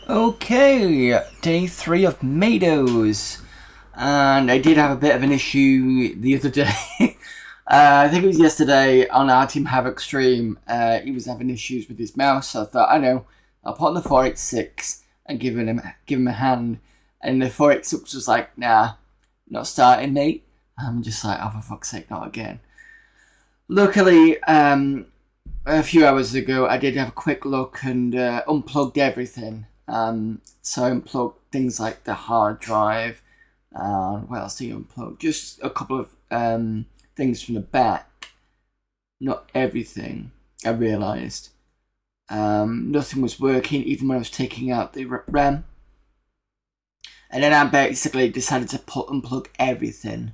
Okay, day 3 of Maydows. And I did have a bit of an issue the other day. I think it was yesterday on our Team Havoc stream. He was having issues with his mouse, so I thought, I know, I'll put on the 486 and give him a hand. And the 486 was like, nah, not starting, mate. I'm just like, oh, for fuck's sake, not again. Luckily, a few hours ago, I did have a quick look and unplugged everything. So I unplugged things like the hard drive. What else do you unplug? Just a couple of things from the back. Not everything, I realised. Nothing was working, even when I was taking out the RAM. And then I basically decided to unplug everything.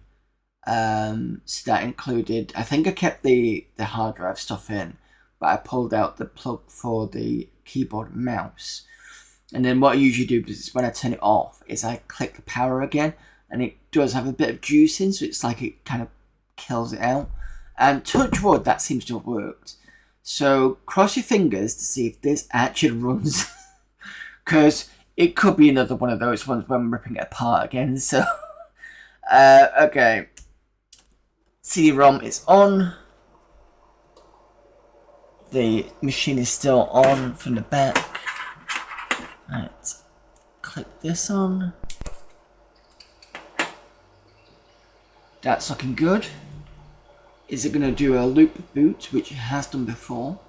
So that included, I think I kept the hard drive stuff in, but I pulled out the plug for the keyboard and mouse. And then what I usually do is when I turn it off is I click the power again, and it does have a bit of juice in, so it's like it kind of kills it out. And touch wood, that seems to have worked. So cross your fingers to see if this actually runs, because it could be another one of those ones when I'm ripping it apart again. So okay, CD-ROM is on. The machine is still on from the back. Right, click this on. That's looking good. Is it going to do a loop boot, which it has done before?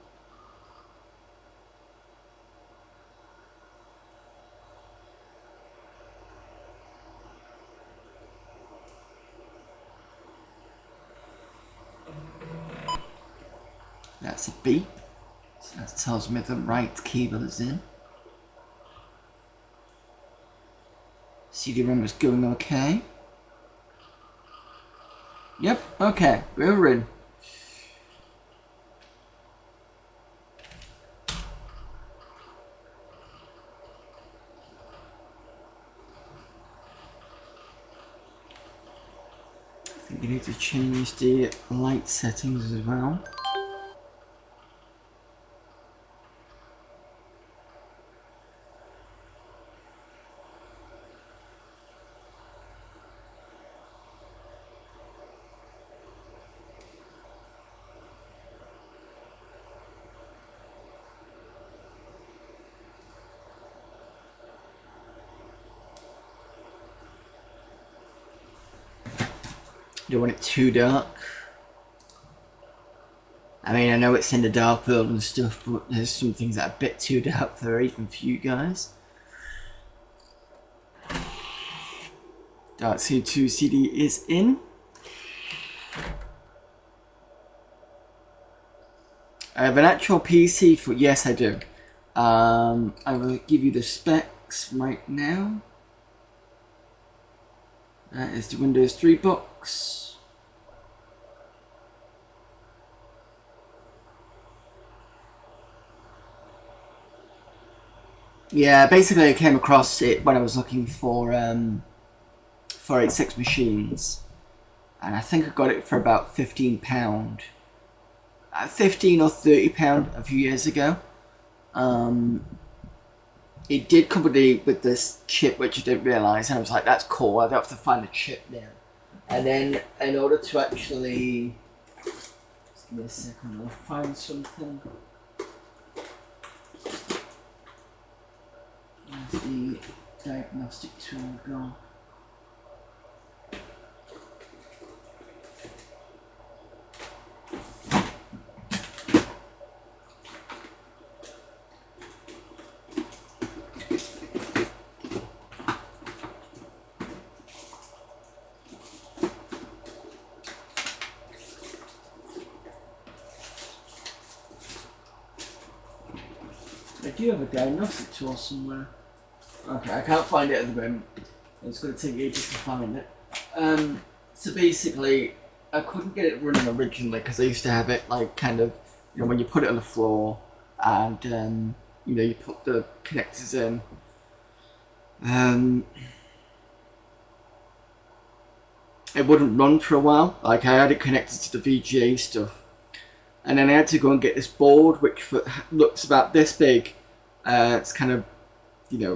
That's a beep. So that tells me the right cable is in. CD-ROM is going okay. Yep, okay, we're in. I think you need to change the light settings as well. Don't want it too dark. I mean, I know it's in the dark world and stuff, but there's some things that are a bit too dark for even for you guys. Dark C2 CD is in. I have an actual PC for, yes I do. I will give you the specs right now. That is the Windows 3 box. Yeah, basically I came across it when I was looking for 486 machines, and I think I got it for about £15, £15 or £30 a few years ago. It did come with this chip, which I didn't realise, and I was like, that's cool, I don't have to find a chip now. And then, in order to actually, just give me a second, I'll find something. Where's the diagnostic tool gone? I do have a diagnostic tool somewhere. Okay, I can't find it at the moment. It's going to take ages to find it. So basically, I couldn't get it running originally because I used to have it like kind of, you know, when you put it on the floor and you know, you put the connectors in. It wouldn't run for a while. Like I had it connected to the VGA stuff, and then I had to go and get this board which looks about this big. It's kind of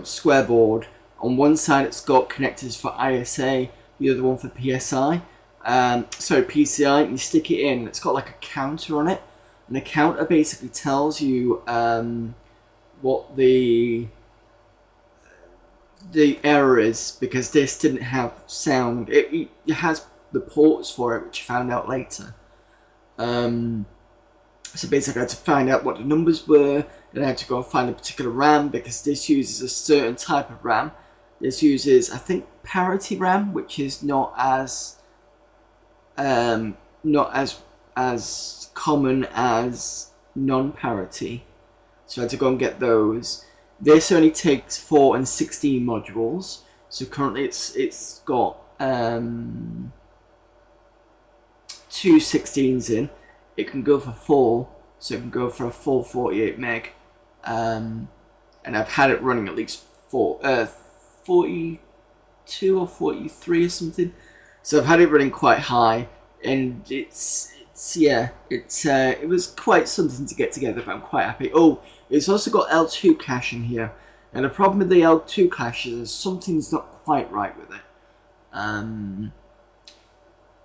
square board. On one side it's got connectors for ISA, the other one for PSI. PCI. You stick it in. It's got like a counter on it, and the counter basically tells you what the error is, because this didn't have sound. It has the ports for it, which I found out later. So basically I had to find out what the numbers were, then I had to go and find a particular RAM, because this uses a certain type of RAM. This uses, I think, parity RAM, which is not as common as non-parity. So I had to go and get those. This only takes 4 and 16 modules. So currently it's got 2 16s in. It can go for 4, so it can go for a full 48 meg. And I've had it running at least 42 or 43 or something. So I've had it running quite high, and it was quite something to get together, but I'm quite happy. Oh, it's also got L2 cache in here. And the problem with the L2 cache is something's not quite right with it.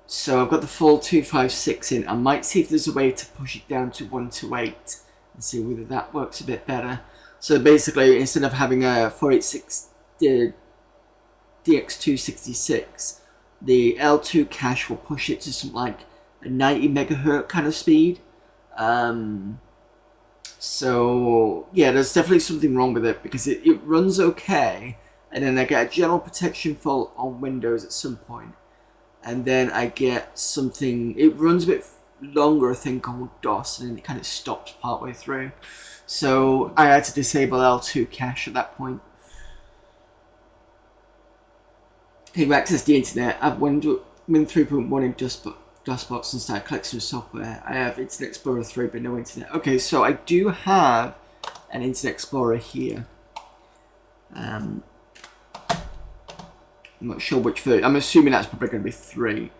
So I've got the full 256 in. I might see if there's a way to push it down to 128 and see whether that works a bit better. So basically, instead of having a 486 DX266, the L2 cache will push it to something like a 90 megahertz kind of speed. So yeah, there's definitely something wrong with it, because it runs okay, and then I get a general protection fault on Windows at some point. And then I get something, it runs a bit longer, a thing called DOS, and then it kind of stops partway through. So I had to disable L2 cache at that point. Can you access the internet? I've Win 3.1 in DOSBox and started collecting software. I have Internet Explorer 3, but no internet. Okay, so I do have an Internet Explorer here. I'm not sure which version. I'm assuming that's probably going to be 3.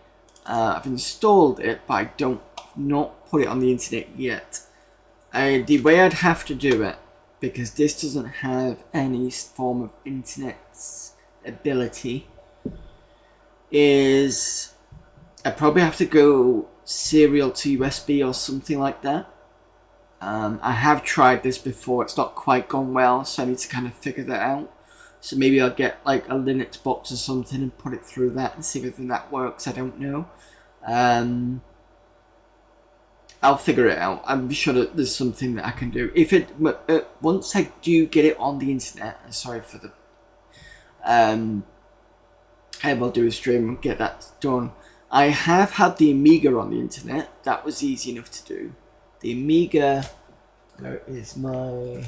I've installed it, but I don't not put it on the internet yet. The way I'd have to do it, because this doesn't have any form of internet ability, is I probably have to go serial to USB or something like that. I have tried this before. It's not quite gone well, so I need to kind of figure that out. So maybe I'll get like a Linux box or something and put it through that and see if that works. I don't know. I'll figure it out. I'm sure that there's something that I can do. If it once I do get it on the internet, sorry for the I will do a stream and get that done. I have had the Amiga on the internet. That was easy enough to do. The Amiga, where is my...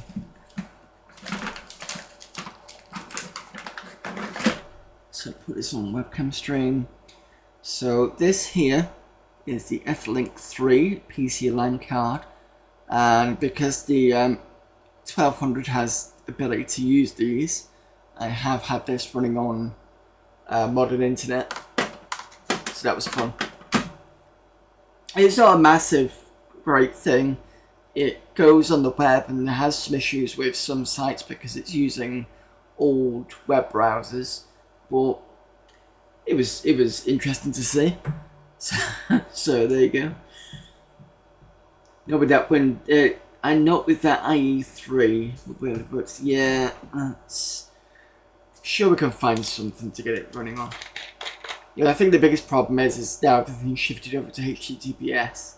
So put this on webcam stream. So this here is the F-Link 3 PC LAN card, and because the 1200 has ability to use these, I have had this running on modern internet, so that was fun. It's not a massive great thing. It goes on the web and it has some issues with some sites because it's using old web browsers, but it was interesting to see. So there you go. Not with that when I'm not with that IE3, but yeah, sure we can find something to get it running on. Yeah, I think the biggest problem is now everything shifted over to HTTPS.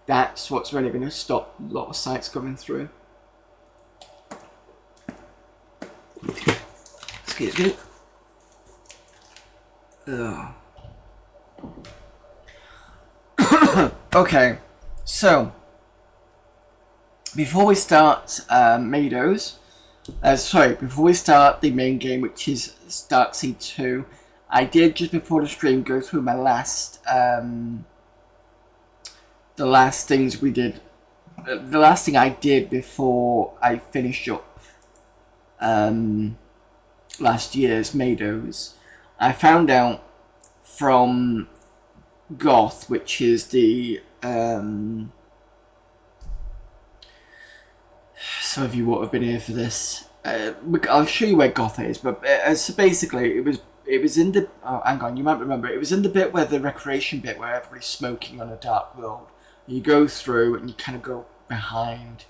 That's what's really going to stop a lot of sites coming through. Excuse me. Ugh. Okay, so before we start Maydows, before we start the main game, which is Darkseid 2, I did just before the stream go through my last the last things we did, the last thing I did before I finished up last year's Maydows. I found out from Goth, which is the some of you won't have been here for this. I'll show you where Goth is, but so basically it was in the hang on, you might remember it was in the bit where the recreation bit where everybody's smoking on a dark world. You go through and you kind of go behind,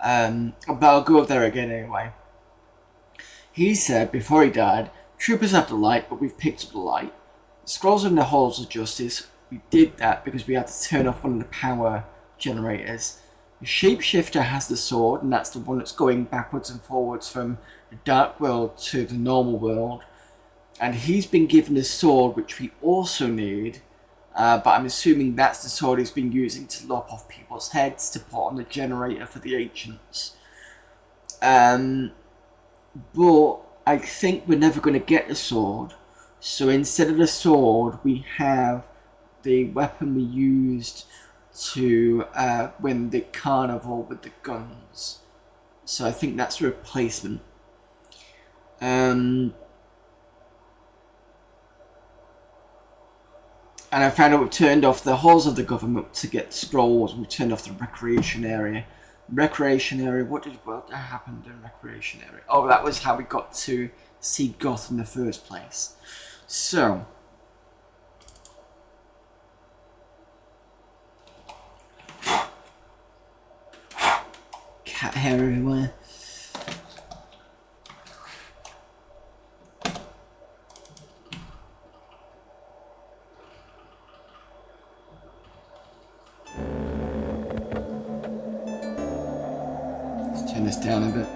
but I'll go there again anyway. He said before he died, troopers have the light, but we've picked up the light. Scrolls in the halls of justice. We did that because we had to turn off one of the power generators. The shapeshifter has the sword, and that's the one that's going backwards and forwards from the dark world to the normal world. And he's been given a sword, which we also need, but I'm assuming that's the sword he's been using to lop off people's heads to put on the generator for the ancients. But I think we're never going to get the sword, so instead of the sword, we have the weapon we used to win the carnival with the guns. So I think that's a replacement. And I found out we've turned off the halls of the government to get the scrolls. We've turned off the recreation area. Recreation area, what happened in recreation area? Oh, that was how we got to see Goth in the first place. So cat hair everywhere. Let's turn this down a bit.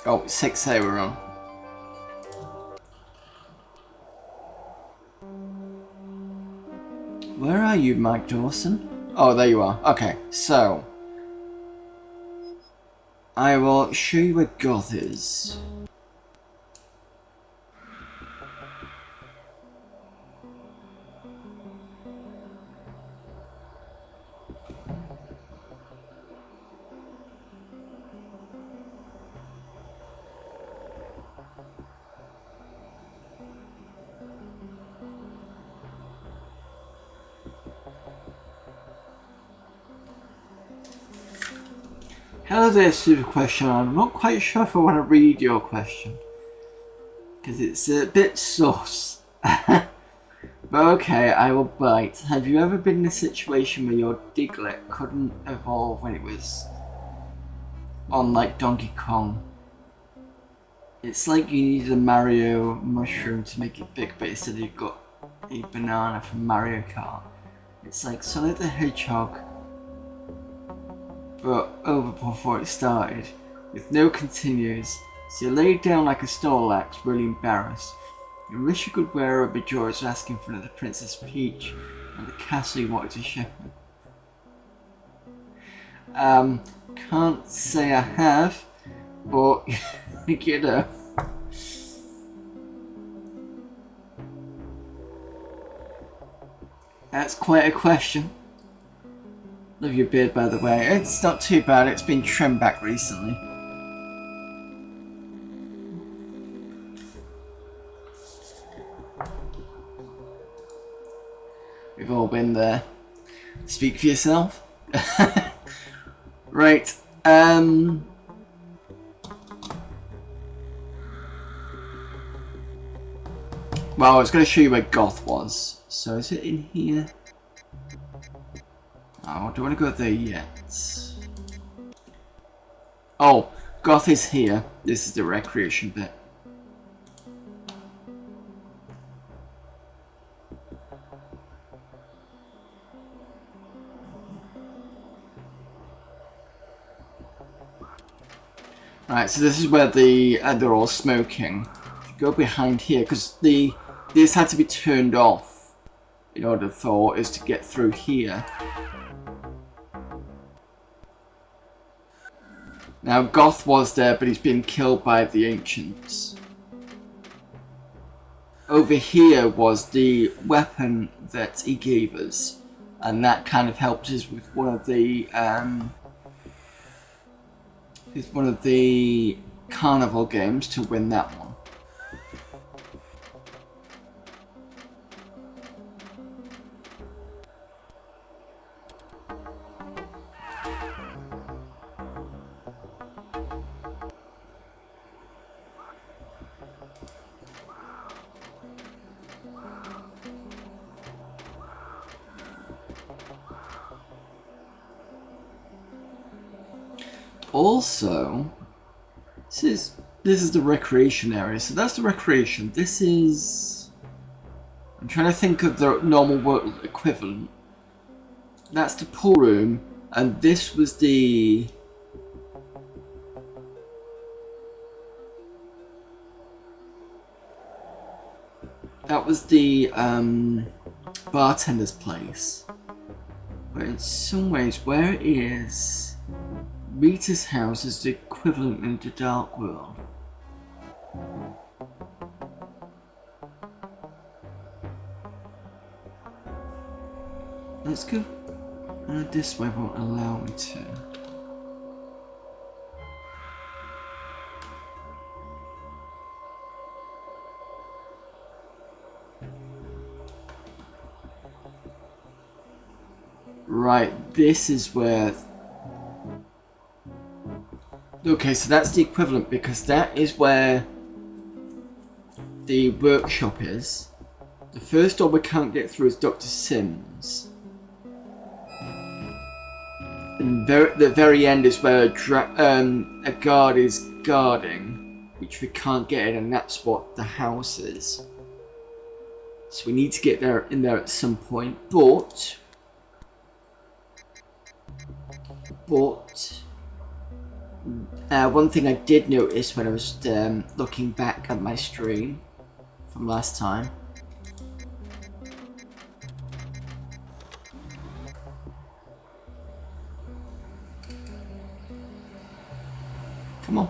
Oh, 6A we're on. Where are you, Mike Dawson? Oh, there you are. Okay, so I will show you where Goth is. Hello there, Super Question. I'm not quite sure if I want to read your question, because it's a bit sus. But okay, I will bite. Have you ever been in a situation where your Diglett couldn't evolve when it was on like Donkey Kong? It's like you needed a Mario mushroom to make it big, but instead you've got a banana from Mario Kart. It's like Sonic the Hedgehog, but over before it started, with no continues, so you laid down like a Snorlax, really embarrassed. You wish you could wear a Majora's Mask in front of the Princess Peach and the castle you wanted to shepherd. Can't say I have, but you know. That's quite a question. Love your beard, by the way. It's not too bad, it's been trimmed back recently. We've all been there. Speak for yourself. Right, well, I was going to show you where Goth was. So is it in here? Oh, I don't want to go there yet. Oh, Goth is here. This is the recreation bit. Right, so this is where they're all smoking. If you go behind here, because this had to be turned off in order for us to get through here. Now, Goth was there, but he's been killed by the ancients. Over here was the weapon that he gave us, and that kind of helped us with one of the is one of the carnival games to win that one. Also, this is the recreation area. So that's the recreation. This is... I'm trying to think of the normal world equivalent. That's the pool room, and this was the... That was the bartender's place. But in some ways, where it is... Rita's house is the equivalent in the Dark World. Let's go. This way won't allow me to. Right, this is where... Okay, so that's the equivalent, because that is where the workshop is. The first door we can't get through is Dr. Sims. And the very end is where a guard is guarding, which we can't get in, and that's what the house is. So we need to get in there at some point, but one thing I did notice when I was looking back at my stream from last time. Come on.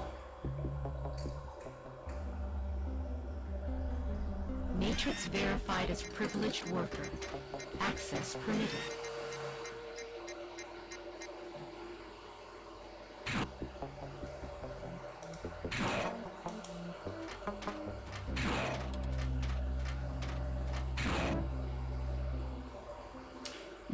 Matrix verified as privileged worker. Access permitted.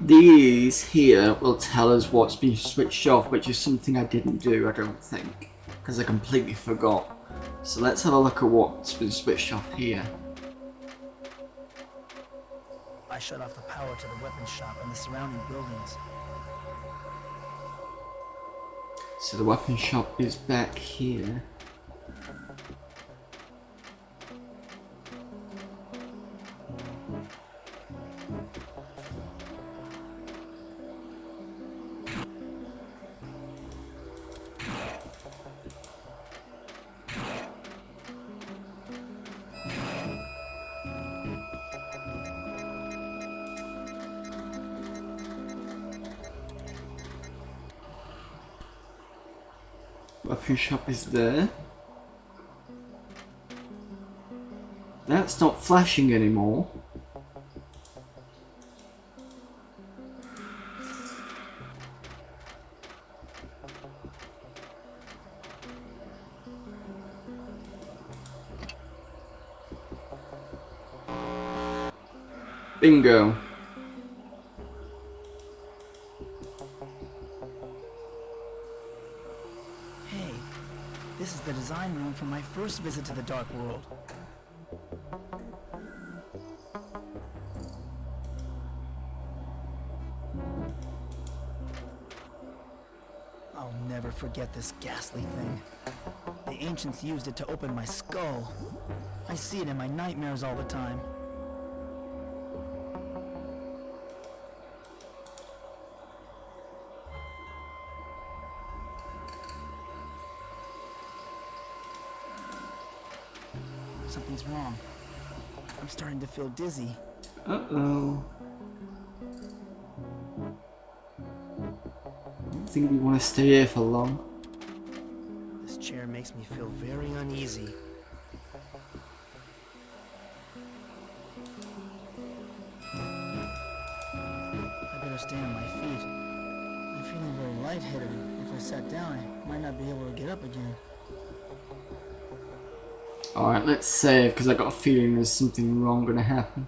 These here will tell us what's been switched off, which is something I didn't do, I don't think, because I completely forgot. So let's have a look at what's been switched off here. I shut off the power to the weapons shop and the surrounding buildings. So the weapon shop is back here. Weapon shop is there. That's not flashing anymore. Bingo. This is the design room from my first visit to the Dark World. I'll never forget this ghastly thing. The ancients used it to open my skull. I see it in my nightmares all the time. Something's wrong. I'm starting to feel dizzy. Uh-oh. I don't think we want to stay here for long. This chair makes me feel very uneasy. I better stay on my feet. I'm feeling very lightheaded. If I sat down, I might not be able to get up again. Alright, let's save, because I got a feeling there's something wrong going to happen.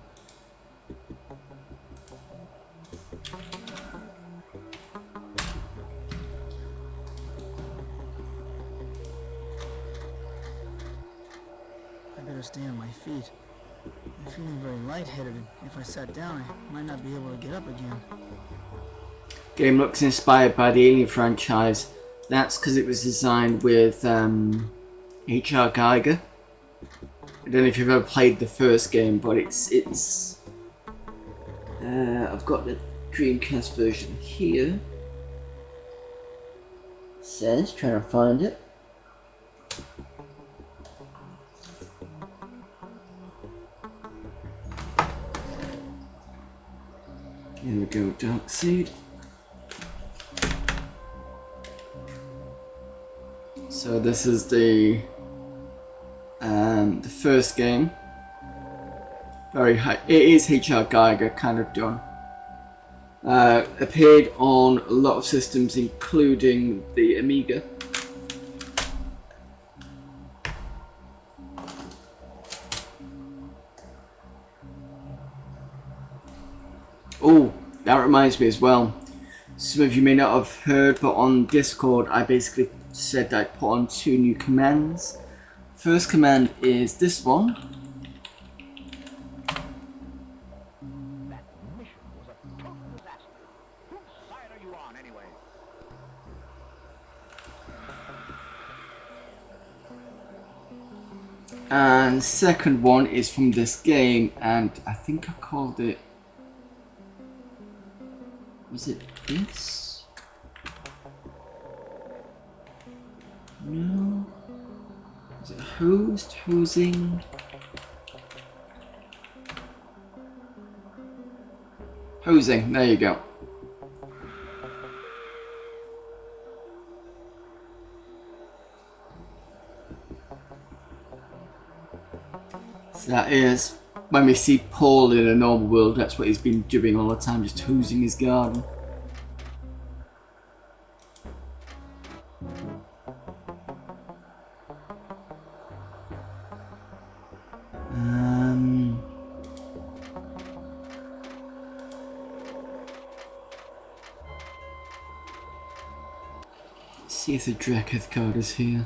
I better stay on my feet. I'm feeling very lightheaded. If I sat down, I might not be able to get up again. Game looks inspired by the Alien franchise. That's because it was designed with H.R. Geiger. I don't know if you've ever played the first game, but it's. I've got the Dreamcast version here. It says, trying to find it. Here we go, Dark Seed. So this is the first game. Very high. It is H.R. Geiger, kind of done. Appeared on a lot of systems, including the Amiga. Oh, that reminds me as well. Some of you may not have heard, but on Discord I basically said that I'd put on 2 new commands. First command is this one. That mission was a total disaster. Whose side are you on, anyway? And second one is from this game, and I think I called it. Was it this? No. Is it hosed? Hosing? Hosing, there you go. So that is, when we see Paul in a normal world, that's what he's been doing all the time, just hosing his garden. See if the Dreketh code is here.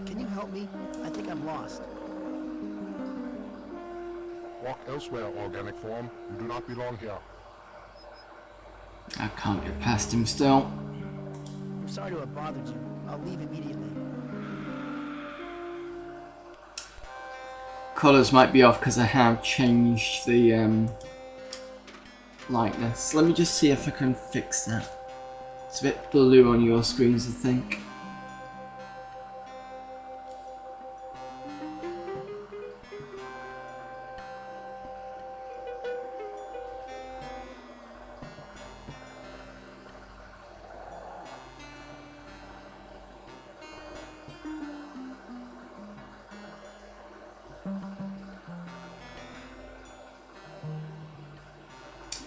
Can you help me? I think I'm lost. Walk elsewhere, organic form. You do not belong here. I can't get past him still. I'm sorry to have bothered you. I'll leave immediately. Colours might be off because I have changed the lightness. Let me just see if I can fix that. It's a bit blue on your screens, I think.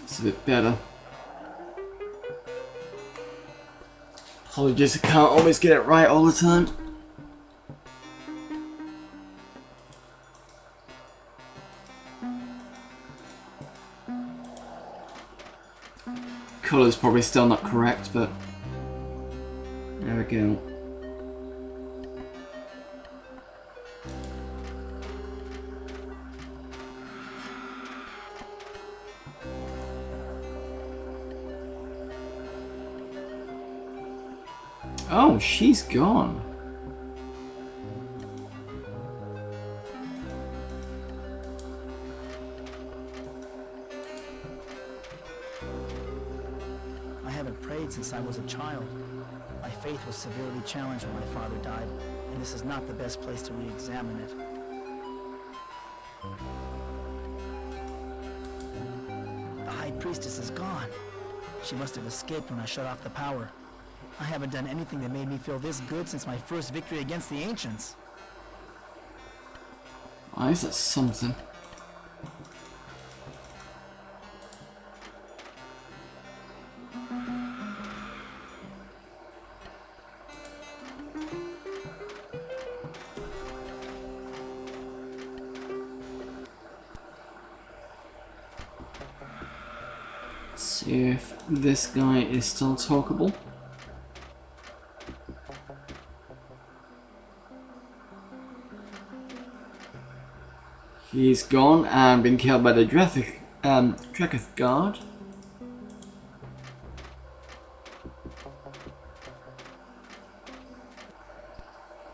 It's a bit better. Apologies, I can't always get it right all the time. Colour's probably still not correct, but there we go. Oh, she's gone. haven't prayed since I was a child. My faith was severely challenged when my father died, and this is not the best place to re-examine it. The High Priestess is gone. She must have escaped when I shut off the power. I haven't done anything that made me feel this good since my first victory against the Ancients. Why is that something? See if this guy is still talkable. He's gone and been killed by the Dreketh guard.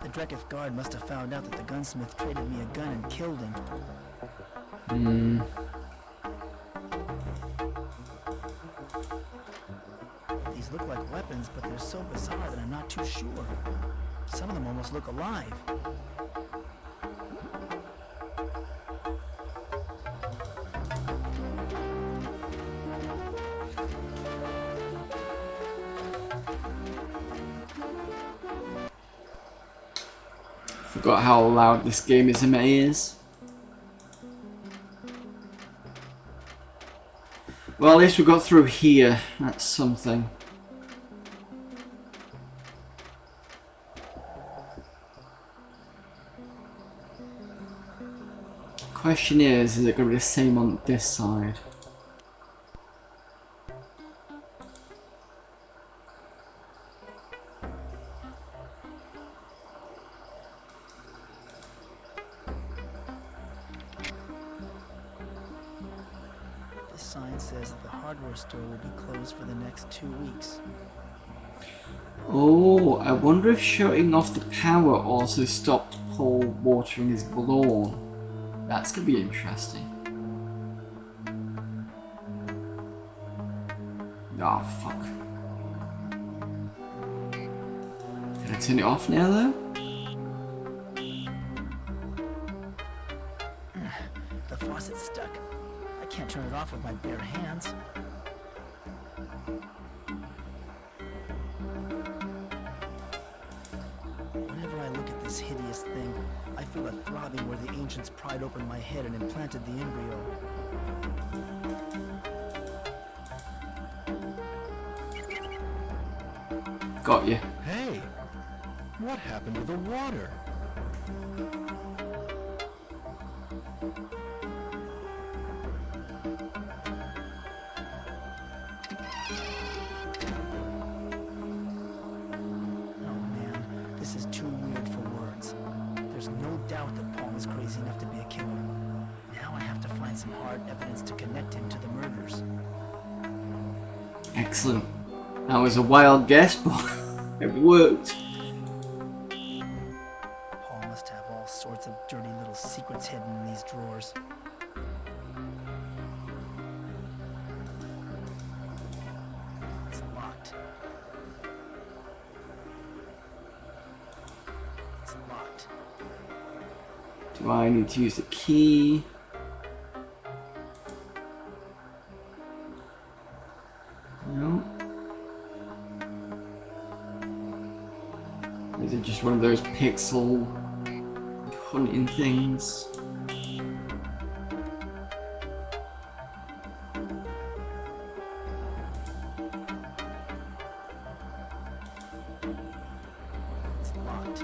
The Dreketh guard must have found out that the gunsmith traded me a gun and killed him. These look like weapons, but they're so bizarre that I'm not too sure. Some of them almost look alive. Forgot how loud this game is in my ears. Well, at least we got through here. That's something. Question is it going to be the same on this side? The sign says that the hardware store will be closed for the next 2 weeks. Oh, I wonder if shutting off the power also stopped Paul watering his lawn. That's going to be interesting. Oh, fuck. Did I turn it off now, though? The faucet's stuck. I can't turn it off with my bare hands. Whenever I look at this hideous thing, I feel a throbbing where the ancients pried open my head and implanted the embryo. Got you. Hey! What happened to the water? Oh man, this is too weird for words. There's no doubt that Paul is crazy enough to be a killer. Now I have to find some hard evidence to connect him to the murders. Excellent. That was a wild guess, but it worked. Paul must have all sorts of dirty little secrets hidden in these drawers. It's locked. It's locked. Do I need to use the key? No. Is it just one of those pixel hunting things? It's locked.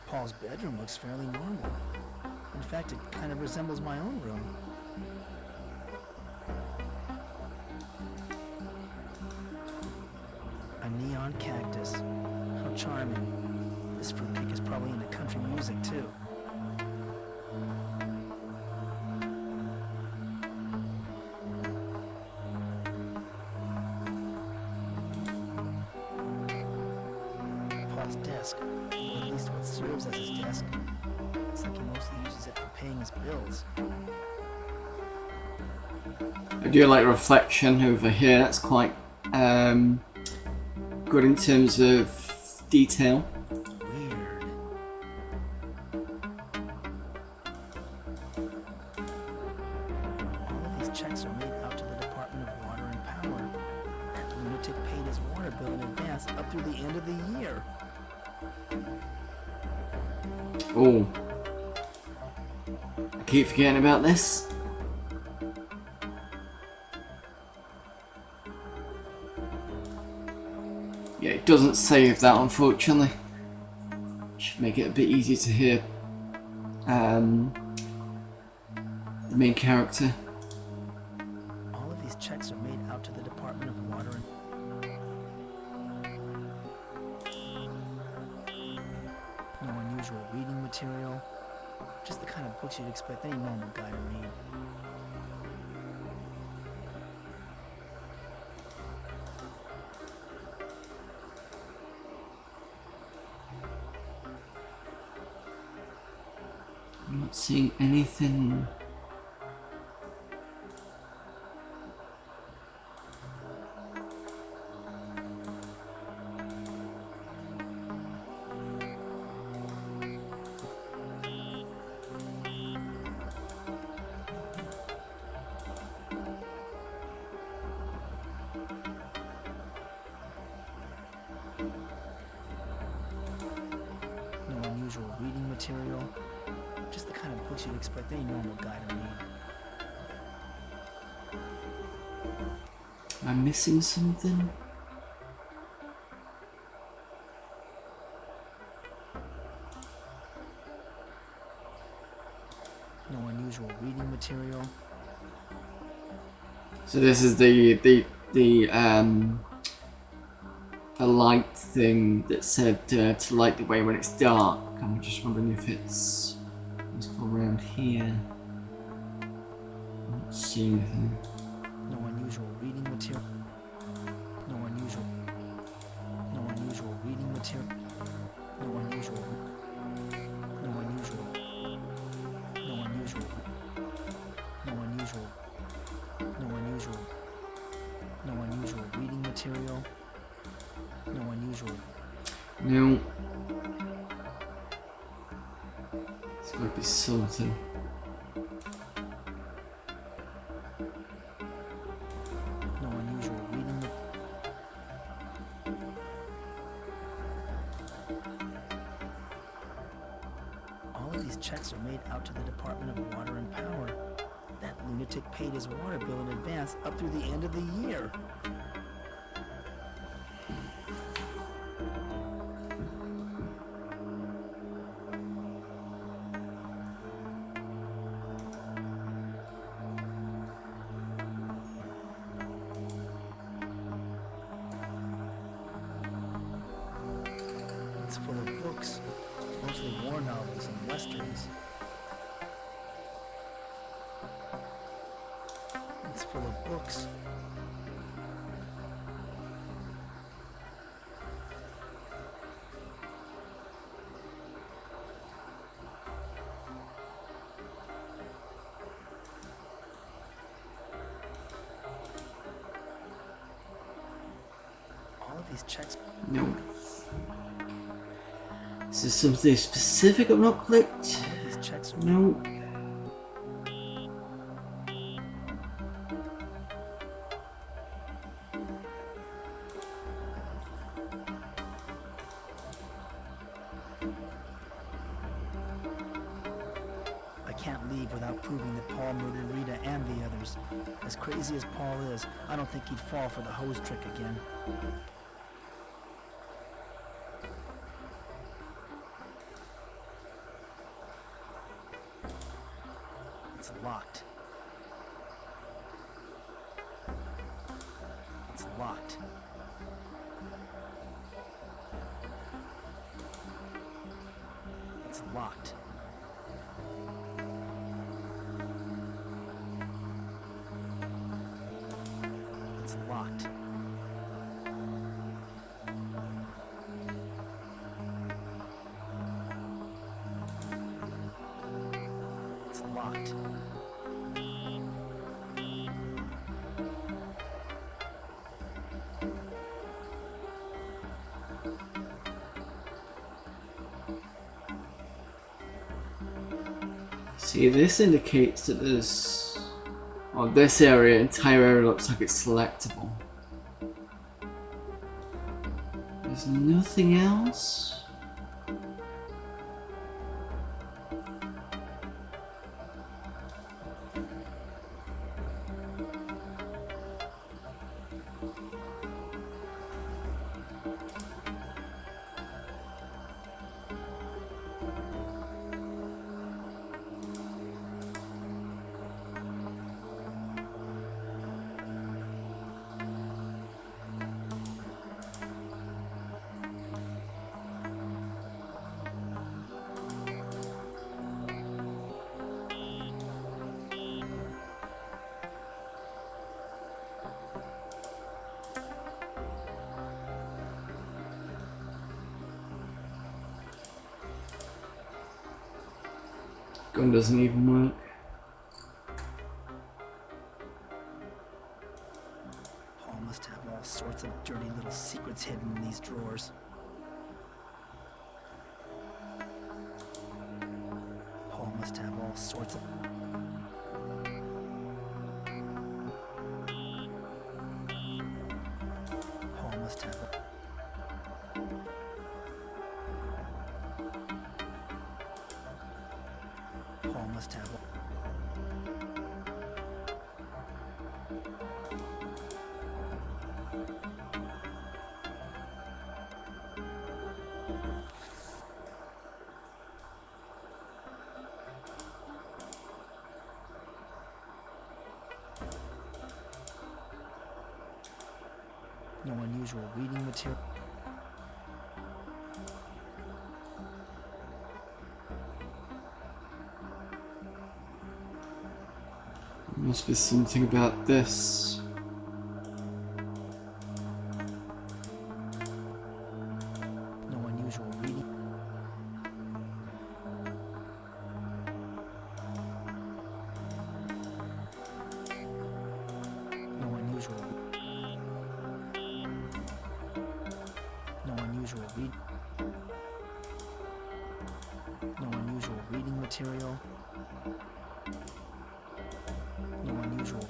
Paul's bedroom looks fairly normal. In fact, it kind of resembles my own room. A neon cactus. How charming. This fruitcake is probably into country music, too. desk. Or at least what serves as his desk. It's like he mostly uses it for paying his bills. I do like reflection over here. That's quite good in terms of detail. Weird. All of these checks are made out to the Department of Water and Power. That lunatic paid his water bill in advance up through the end of the year. Oh, I keep forgetting about this. Yeah, it doesn't save that, unfortunately. Should make it a bit easier to hear the main character. All of these checks are made out to the Department of Water and... No unusual reading material. Just the kind of books you'd expect any normal guy to read. I'm not seeing anything. No unusual reading material. Just the kind of books you'd expect any normal guy to read. Am I missing something? No unusual reading material. So this is the light thing that said to light the way when it's dark. I'm just wondering if it's around here. I don't see anything. No unusual reading material. No unusual reading material. No unusual. No unusual. No unusual. No unusual. No unusual. No unusual reading material. No unusual. No. It's gotta be something. No unusual reading. All of these checks are made out to the Department of Water and Power. That lunatic paid his water bill in advance up through the end of the year. It's full of books, mostly war novels and westerns. It's full of books. All of these checks. No. Is there something specific I've not clicked? All of these checks. No. I can't leave without proving that Paul murdered Rita and the others. As crazy as Paul is, I don't think he'd fall for the hose trick again. It's locked. It's locked. It's locked. It's locked. See, this indicates that there's... Oh, this area, entire area looks like it's selectable. There's nothing else? Gun doesn't even work. Paul must have all sorts of dirty little secrets hidden in these drawers. Paul must have all sorts of... Paul must have... Paul must have... No unusual reading material. Must be something about this. No unusual reading. No unusual. No unusual read. No unusual reading material. No unusual.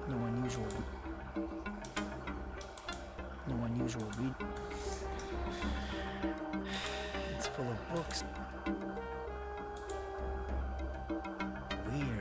No unusual. No unusual read. It's full of books. Weird.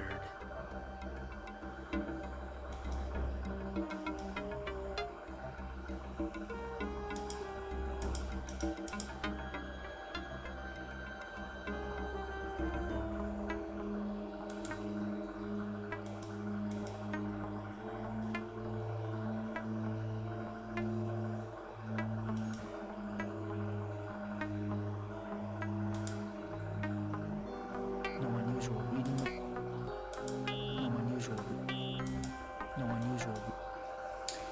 No unusual reading. No unusual. No unusual.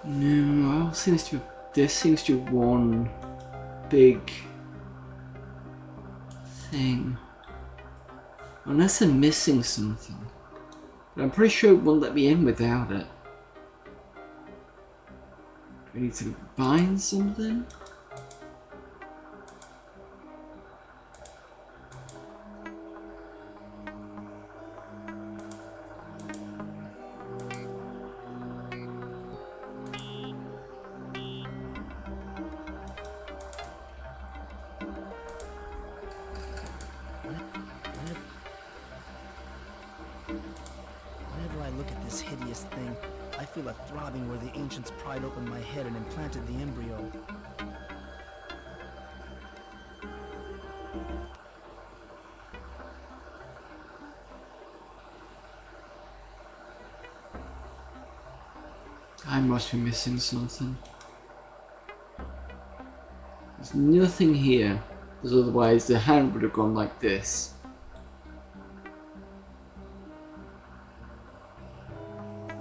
No, all seems to be... This seems to be one big thing. Unless they're missing something. But I'm pretty sure it won't let me in without it. Do we need to find something? Whenever I look at this hideous thing, I feel a throbbing where the ancients pried open my head and implanted the embryo. I must be missing something. There's nothing here, because otherwise the hand would have gone like this.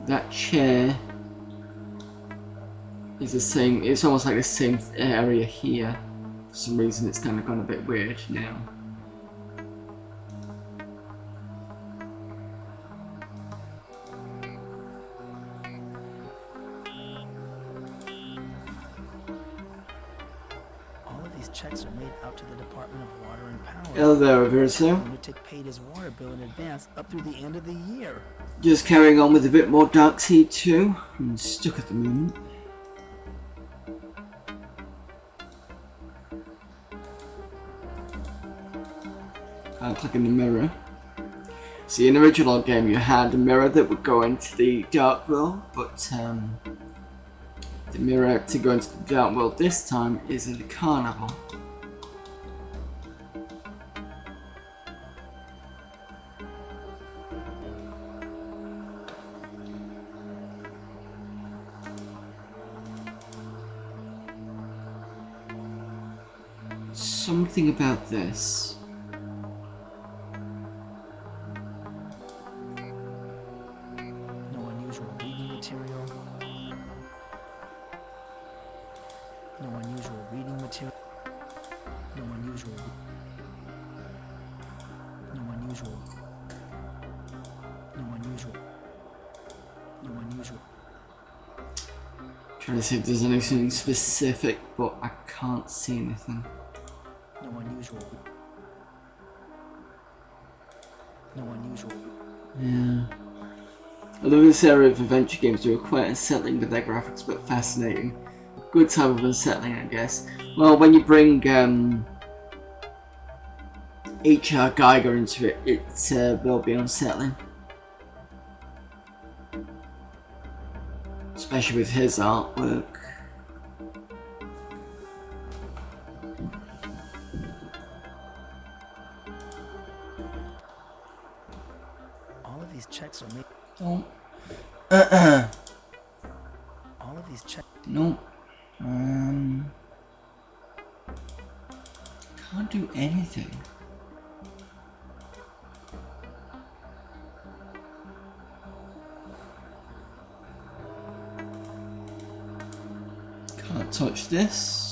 That chair is the same, it's almost like the same area here. For some reason it's kind of gone a bit weird now. these checks are made out to the Department of Water and Power. Hello there, Verso. Lunatic paid his water bill in advance up through the end of the year. Just carrying on with a bit more Darkseid 2. I'm stuck at the moment. Can't click in the mirror. See, in the original game you had a mirror that would go into the dark world, but the mirror to go into the dark world this time is at a carnival. Something about this. No unusual reading material. No unusual reading material. No unusual. No unusual. No unusual. No unusual. Trying to see if there's anything specific, but I can't see anything. No unusual. No unusual. Yeah. Although this area of adventure games are quite unsettling with their graphics, but fascinating. Good type of unsettling, I guess. Well, when you bring H.R. Geiger into it, it will be unsettling. Especially with his artwork. All of these checks are made. Oh. All of these checks. No. Can't do anything. Can't touch this.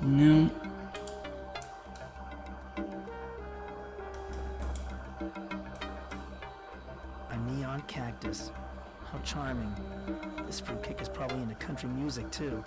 No. A neon cactus. How charming. This fruitcake is probably into country music too.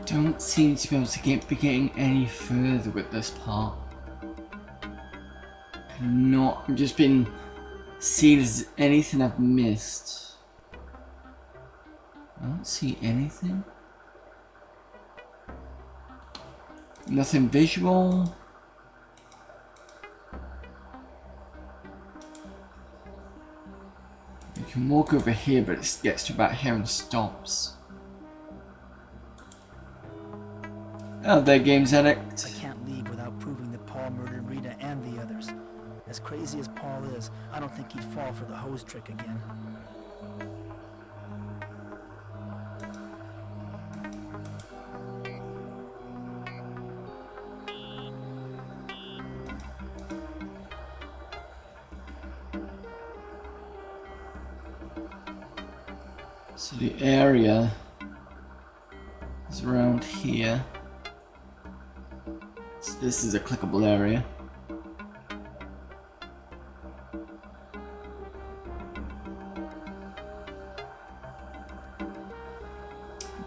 Don't seem to be able to be getting any further with this part. I've just been seeing as anything I've missed. I don't see anything. Nothing visual. You can walk over here, but it gets to about here and stops. Oh, there, Games Addict. I can't leave without proving that Paul murdered Rita and the others. As crazy as Paul is, I don't think he'd fall for the hose trick again. So the area is around here. So this is a clickable area.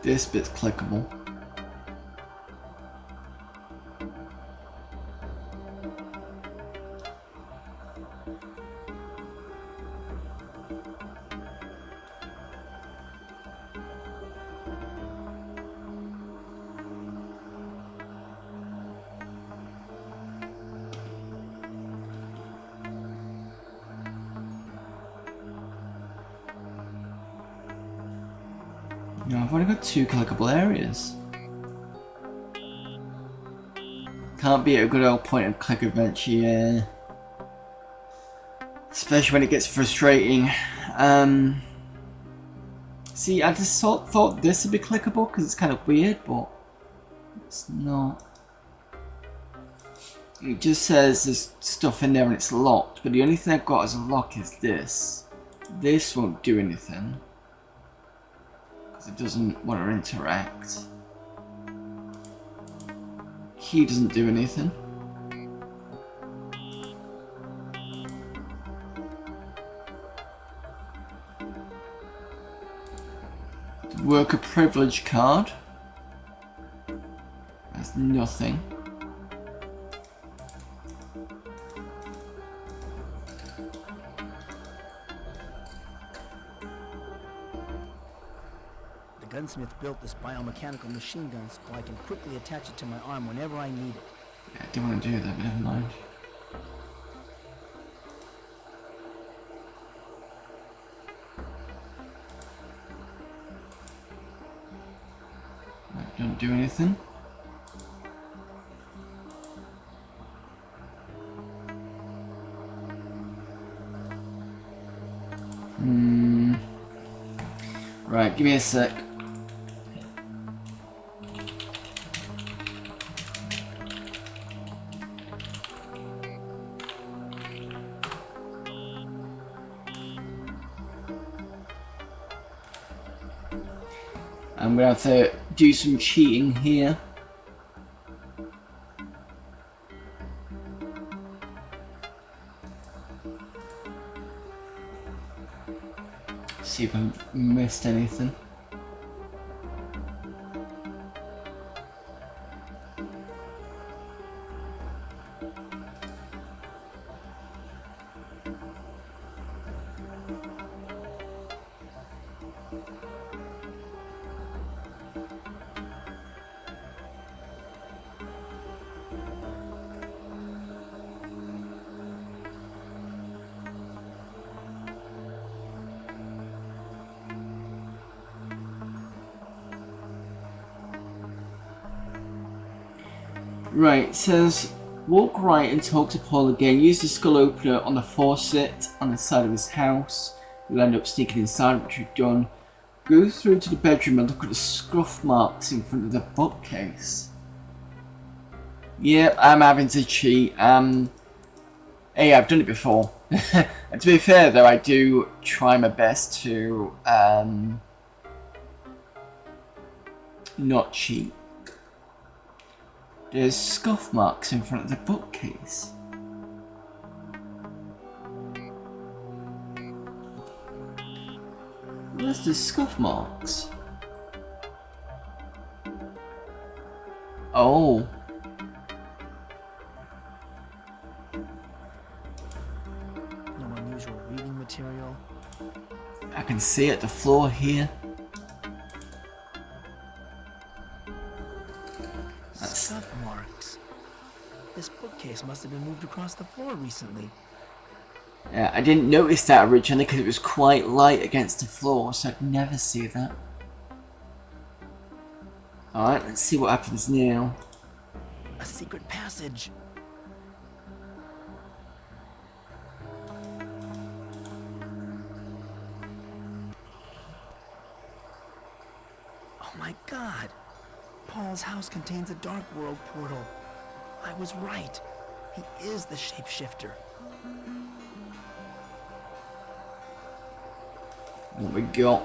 This bit's clickable. No, I've only got 2 clickable areas. Can't be a good old point and click adventure, yeah. Especially when it gets frustrating. See, I just thought this would be clickable because it's kind of weird, but it's not. It just says there's stuff in there and it's locked, but the only thing I've got as a lock is this. This won't do anything. It doesn't want to interact. Key doesn't do anything. Worker privilege card. That's nothing. The gunsmith built this biomechanical machine gun so I can quickly attach it to my arm whenever I need it. Yeah, I didn't want to do that, but never mind. Right, don't do anything. Right, give me a sec. I'm gonna have to do some cheating here. See if I missed anything. Right, it says walk right and talk to Paul again. Use the skull opener on the faucet on the side of his house. You'll end up sneaking inside, which you've done. Go through to the bedroom and look at the scuff marks in front of the bookcase. Yep, I'm having to cheat. Hey, I've done it before. And to be fair though, I do try my best to not cheat. There's scuff marks in front of the bookcase. Where's the scuff marks? Oh. No unusual reading material. I can see it, the floor here. Scuff marks. This bookcase must have been moved across the floor recently. Yeah, I didn't notice that originally because it was quite light against the floor, so I'd never see that. Alright, let's see what happens now. A secret passage. Oh my god! Paul's house contains a dark world portal. I was right. He is the shapeshifter. What we got?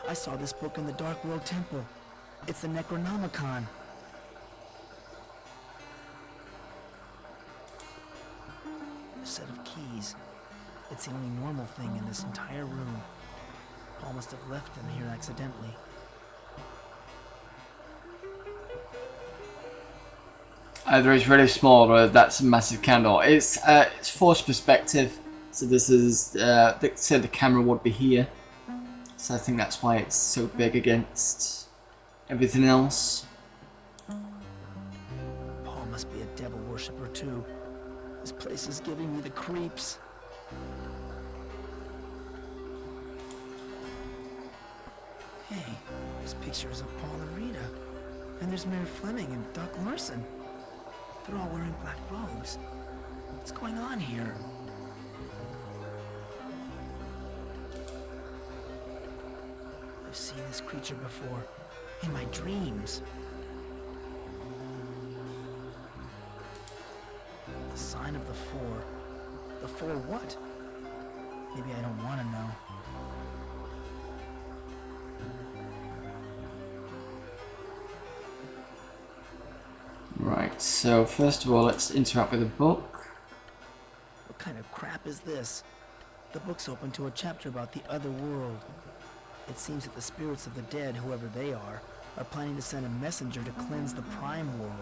I saw this book in the Dark World Temple. It's the Necronomicon. A set of keys. It's the only normal thing in this entire room. Paul must have left them here accidentally. Either it's really small or that's a massive candle. It's forced perspective, so this is they said the camera would be here, so I think that's why it's so big against everything else. Paul must be a devil worshipper too. This place is giving me the creeps. Hey, there's pictures of Paul and Rita, and there's Mary Fleming and Doc Larson. They're all wearing black robes. What's going on here? I've seen this creature before, in my dreams. The sign of the four. The four what? Maybe I don't want to know. Right, so first of all, let's interact with the book. What kind of crap is this? The book's open to a chapter about the other world. It seems that the spirits of the dead, whoever they are planning to send a messenger to cleanse the Prime World.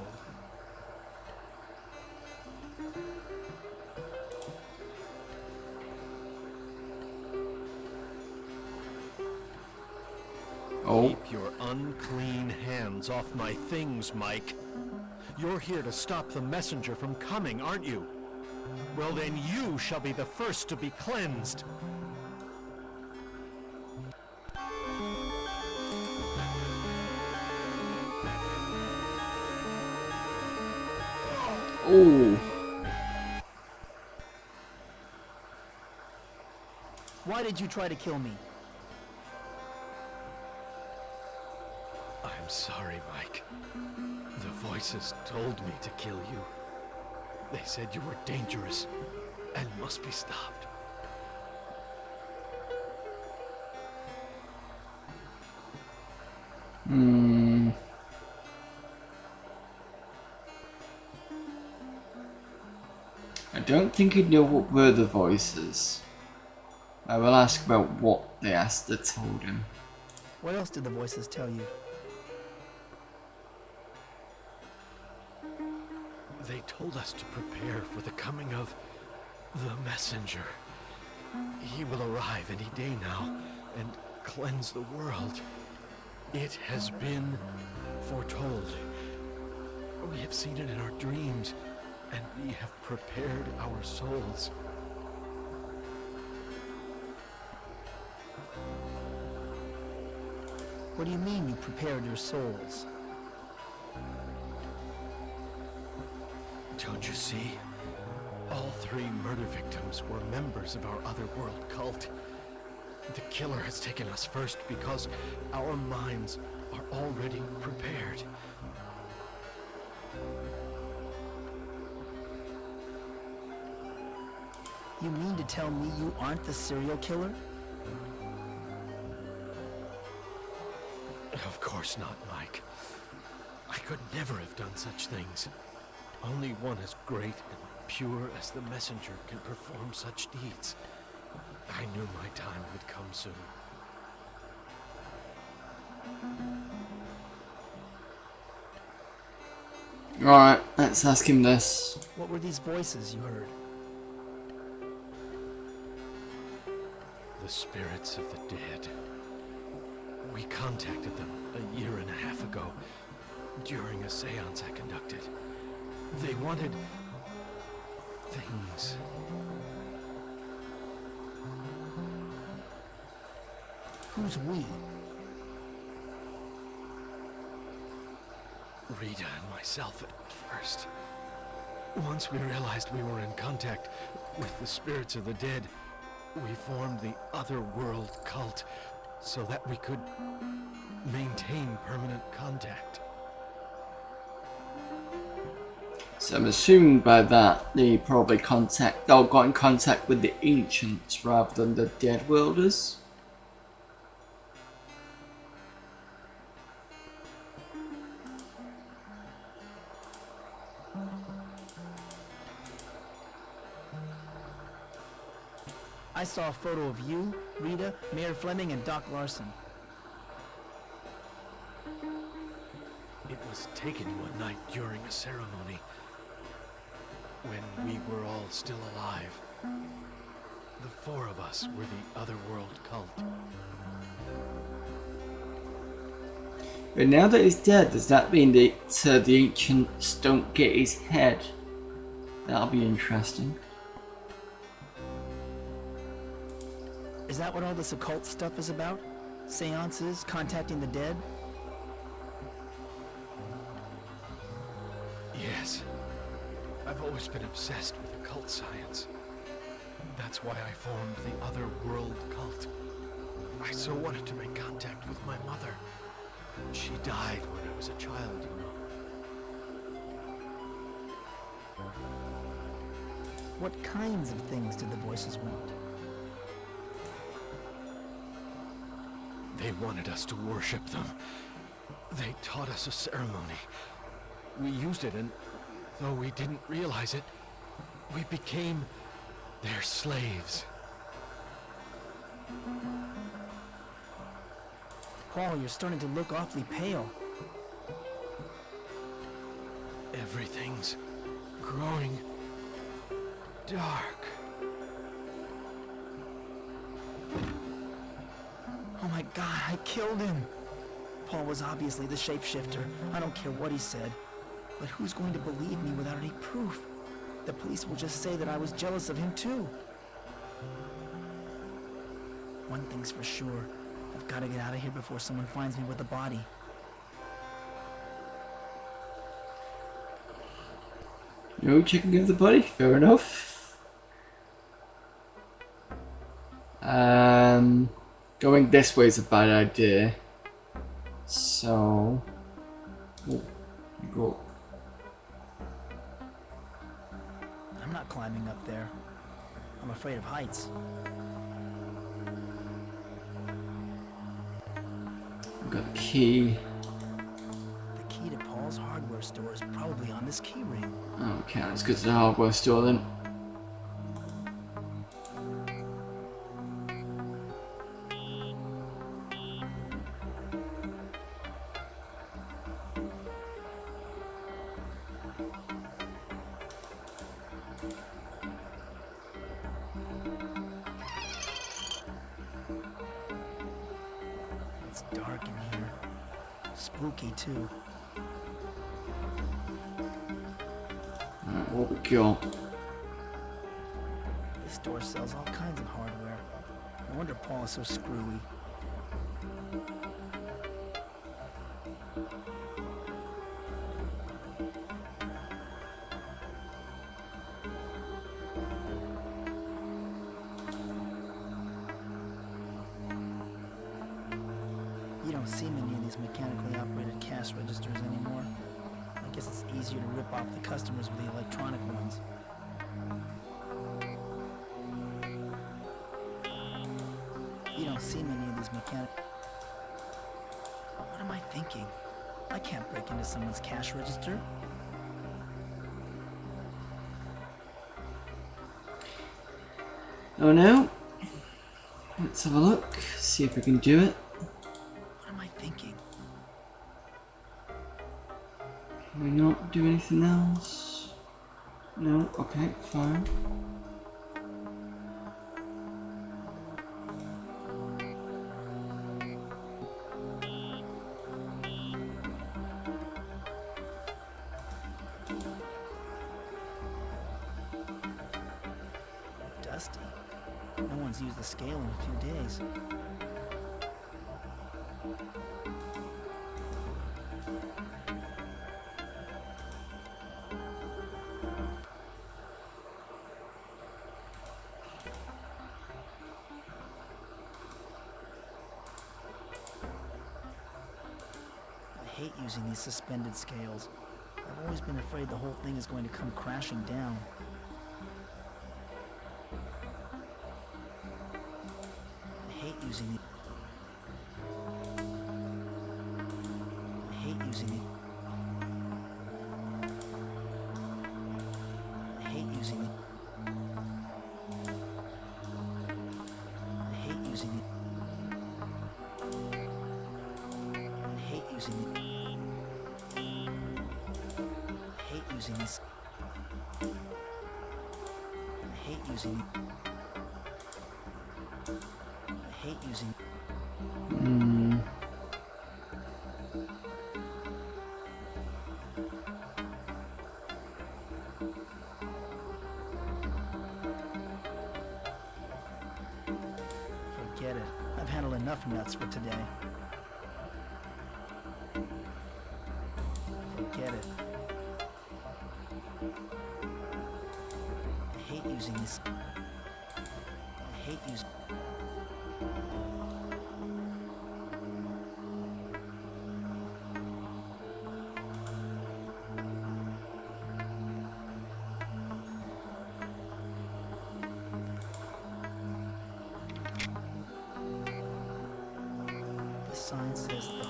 Oh, Keep your unclean hands off my things, Mike. You're here to stop the messenger from coming, aren't you? Well, then you shall be the first to be cleansed. oh, Why did you try to kill me? I'm sorry, Mike. The voices told me to kill you. They said you were dangerous and must be stopped. I don't think he'd know what were the voices. I will ask about what they asked that told him. What else did the voices tell you? They told us to prepare for the coming of the messenger. He will arrive any day now and cleanse the world. It has been foretold. We have seen it in our dreams, and we have prepared our souls. What do you mean you prepared your souls? Don't you see? All three murder victims were members of our otherworld cult. The killer has taken us first because our minds are already prepared. You mean to tell me you aren't the serial killer? Of course not, Mike. I could never have done such things. Only one as great and pure as the messenger can perform such deeds. I knew my time would come soon. Alright, let's ask him this. What were these voices you heard? The spirits of the dead. We contacted them a year and a half ago during a seance I conducted. They wanted things. Who's we? Rita and myself at first. Once we realized we were in contact with the spirits of the dead, we formed the Otherworld cult so that we could maintain permanent contact. So I'm assuming by that they probably got in contact with the ancients rather than the dead worlders. I saw a photo of you, Rita, Mayor Fleming, and Doc Larson. It was taken one night during a ceremony when we were all still alive. The four of us were the Otherworld cult. But now that he's dead, does that mean that the ancients don't get his head? That'll be interesting. Is that what all this occult stuff is about? Seances, contacting the dead? Yes. I've always been obsessed with occult science. That's why I formed the Otherworld cult. I so wanted to make contact with my mother. She died when I was a child, you know. What kinds of things did the voices want? They wanted us to worship them. They taught us a ceremony. We used it, and though we didn't realize it, we became their slaves. Paul, you're starting to look awfully pale. Everything's growing dark. Oh my god, I killed him! Paul was obviously the shapeshifter. I don't care what he said. But who's going to believe me without any proof? The police will just say that I was jealous of him too. One thing's for sure. I've got to get out of here before someone finds me with the body. No chicken of the body, fair enough. Going this way is a bad idea. So, go. I'm not climbing up there. I'm afraid of heights. I've got a key. The key to Paul's hardware store is probably on this key ring. Okay, let's go to the hardware store then. It's dark in here. Spooky too. Alright, what we got? This store sells all kinds of hardware. No wonder Paul is so screwy. You don't see many of these mechanically operated cash registers anymore. I guess it's easier to rip off the customers with the electronic ones. You don't see many of these What am I thinking? I can't break into someone's cash register. Oh no. Let's have a look, see if we can do it. What am I thinking? Can we not do anything else? No? Okay, fine. Dusty. No one's used the scale in a few days. I hate using these suspended scales. I've always been afraid the whole thing is going to come crashing down. I hate using the... I hate using the... I hate using the... using it. I hate using it. I hate using this. I hate using it. I hate using it. Forget it. I've handled enough nuts for today. Forget it. I hate using this. I hate using. The sign says the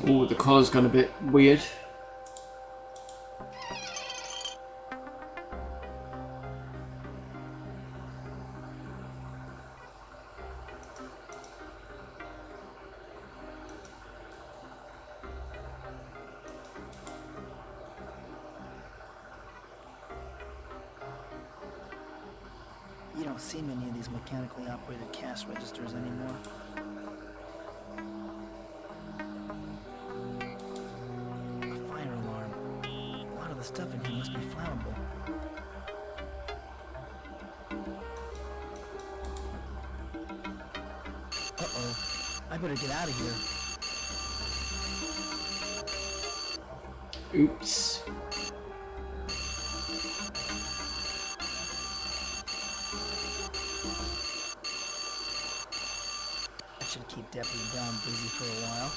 Oh, the collar's gone a bit weird. You don't see many of these mechanically operated cash registers anymore. A fire alarm. A lot of the stuff in here must be flammable. Uh-oh. I better get out of here. Oops. I should keep Deputy Brown busy for a while.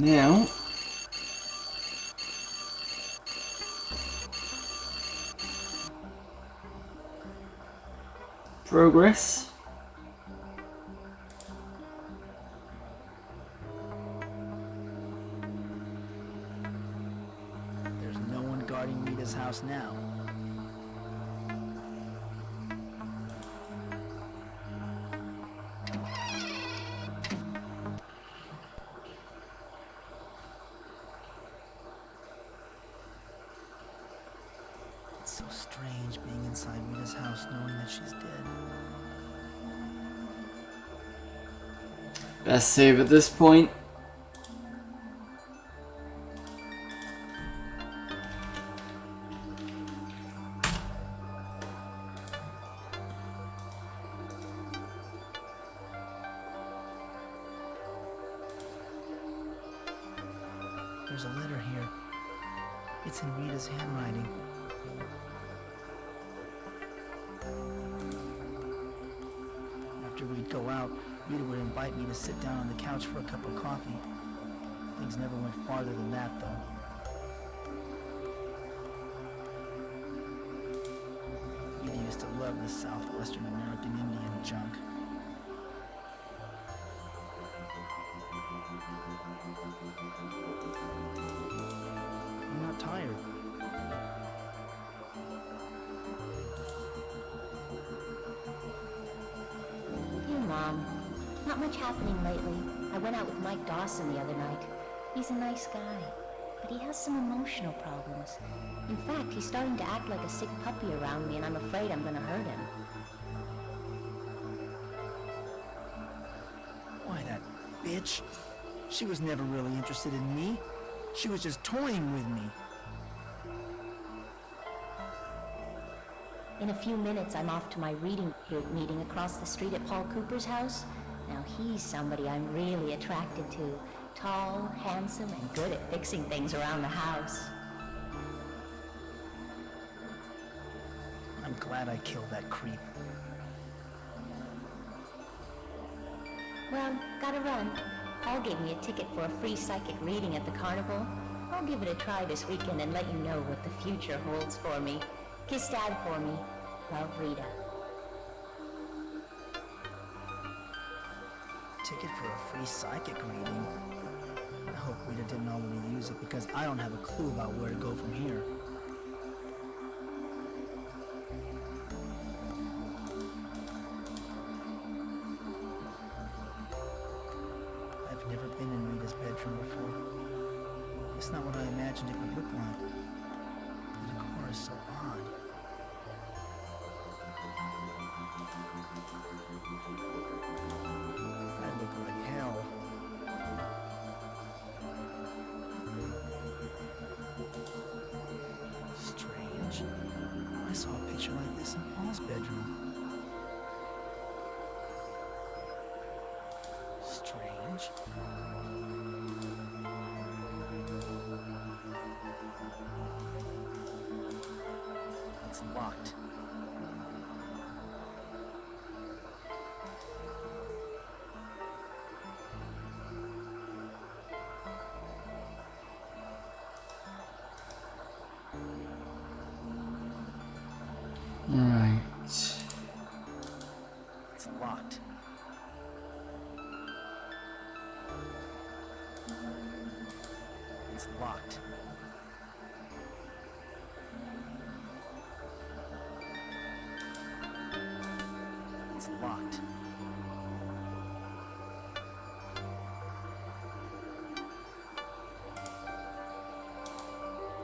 Now, progress. There's no one guarding Rita's house now. It's so strange being inside Rita's house knowing that she's dead. Best save at this point. There's a letter here. It's in Rita's handwriting. After we'd go out, Rita would invite me to sit down on the couch for a cup of coffee. Things never went farther than that, though. Rita used to love this Southwestern American Indian junk. I'm not tired. Hey, Mom. Not much happening lately. I went out with Mike Dawson the other night. He's a nice guy, but he has some emotional problems. In fact, he's starting to act like a sick puppy around me, and I'm afraid I'm gonna hurt him. Why, that bitch? She was never really interested in me. She was just toying with me. In a few minutes, I'm off to my reading group meeting across the street at Paul Cooper's house. Now, he's somebody I'm really attracted to. Tall, handsome, and good at fixing things around the house. I'm glad I killed that creep. Well, gotta run. Paul gave me a ticket for a free psychic reading at the carnival. I'll give it a try this weekend and let you know what the future holds for me. Kiss Dad for me. Love, Rita. Ticket for a free psychic reading? I hope Rita didn't already use it because I don't have a clue about where to go from here. imagined it would look like. The decor is so odd. I look like hell. Strange. I saw a picture like this in Paul's bedroom. Strange. It's locked. Right. It's locked. It's locked. It's locked.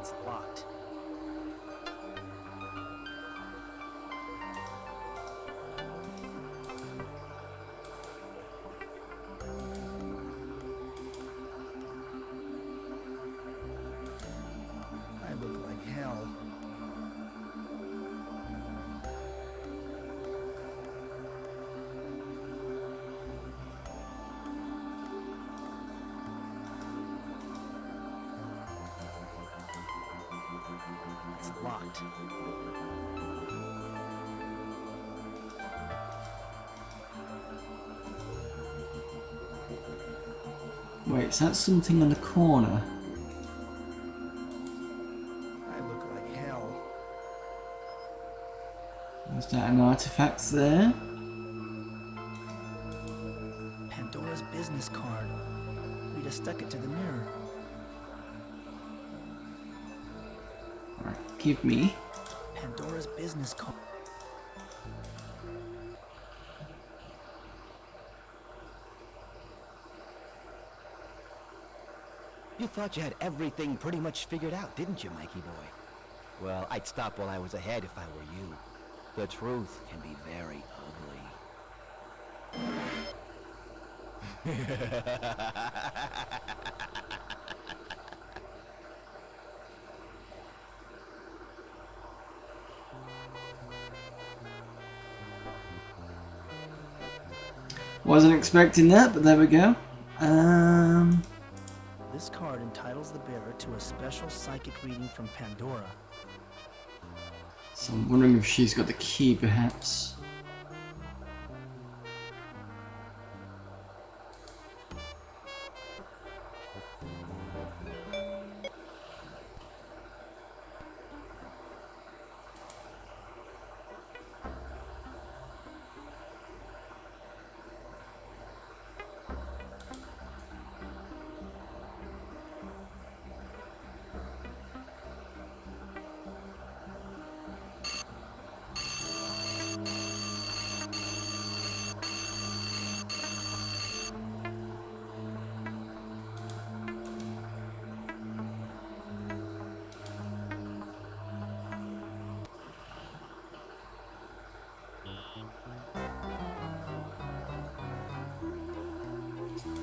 It's locked. I look like hell. It's locked. Wait, is that something on the corner? I look like hell. Is that an artifact there? Pandora's business card. Rita stuck it to the mirror. Alright, give me. Pandora's business card. You thought you had everything pretty much figured out, didn't you, Mikey boy? Well, I'd stop while I was ahead if I were you. The truth can be very ugly. Wasn't expecting that, but there we go. This card entitles the bearer to a special psychic reading from Pandora. So I'm wondering if she's got the key, perhaps.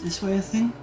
This way, I think.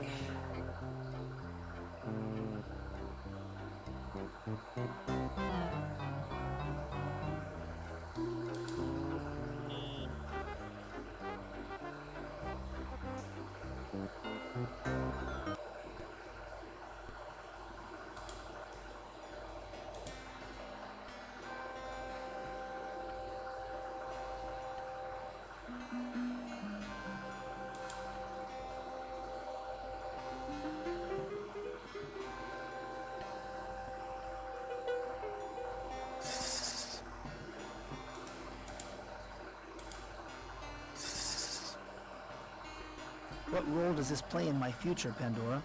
What role does this play in my future, Pandora?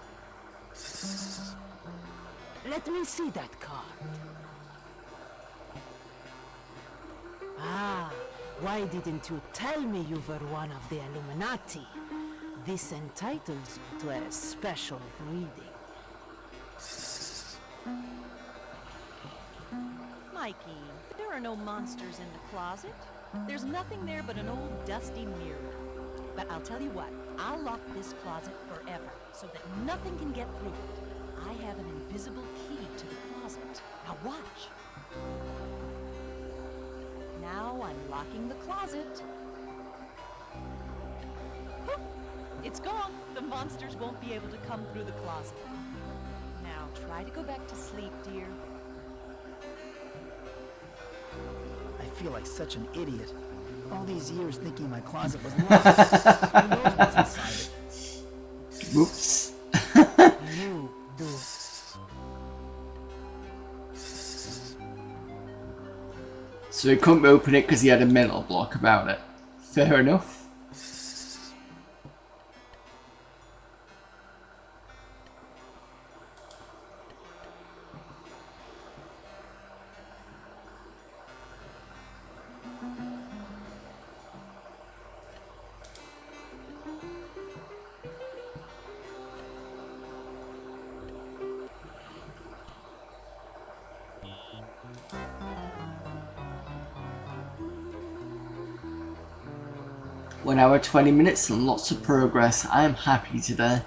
Let me see that card. Ah, why didn't you tell me you were one of the Illuminati? This entitles you to a special reading. Mikey, there are no monsters in the closet. There's nothing there but an old dusty mirror. But I'll tell you what, I'll lock this closet forever so that nothing can get through it. I have an invisible key to the closet. Now watch. Now I'm locking the closet. Poof! It's gone. The monsters won't be able to come through the closet. Now try to go back to sleep, dear. I feel like such an idiot. All these years thinking my closet was locked. Who knows what's inside it? Whoops. You do. So he couldn't open it because he had a mental block about it. Fair enough. One hour 20 minutes and lots of progress. I am happy today.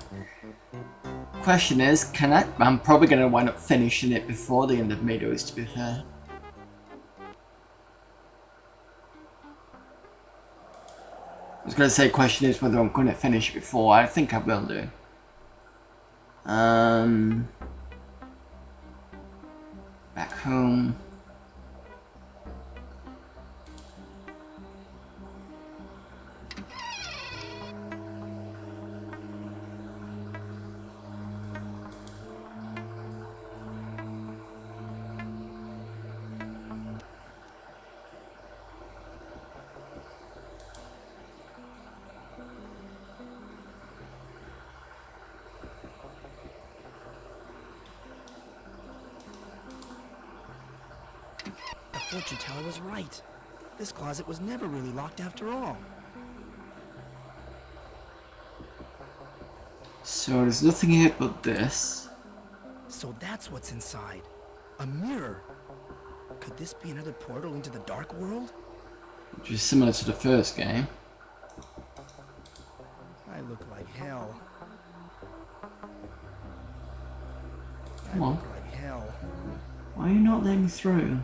Question is, can I? I'm probably going to wind up finishing it before the end of Maydows, to be fair. I was going to say, question is whether I'm going to finish it before. I think I will do. Back home. The fortune teller was right. This closet was never really locked after all. So there's nothing here but this. So that's what's inside. A mirror. Could this be another portal into the dark world? Which is similar to the first game. I look like hell. Come on. I look like hell. Why are you not letting me through?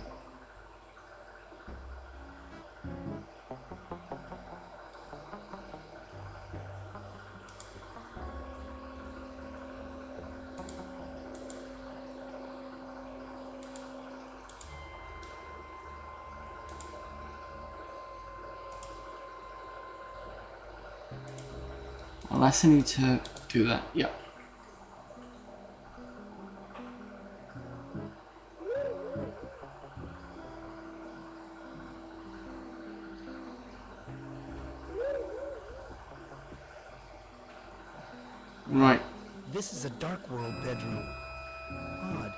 Unless I need to do that. Yep. Right. This is a dark world bedroom. Odd.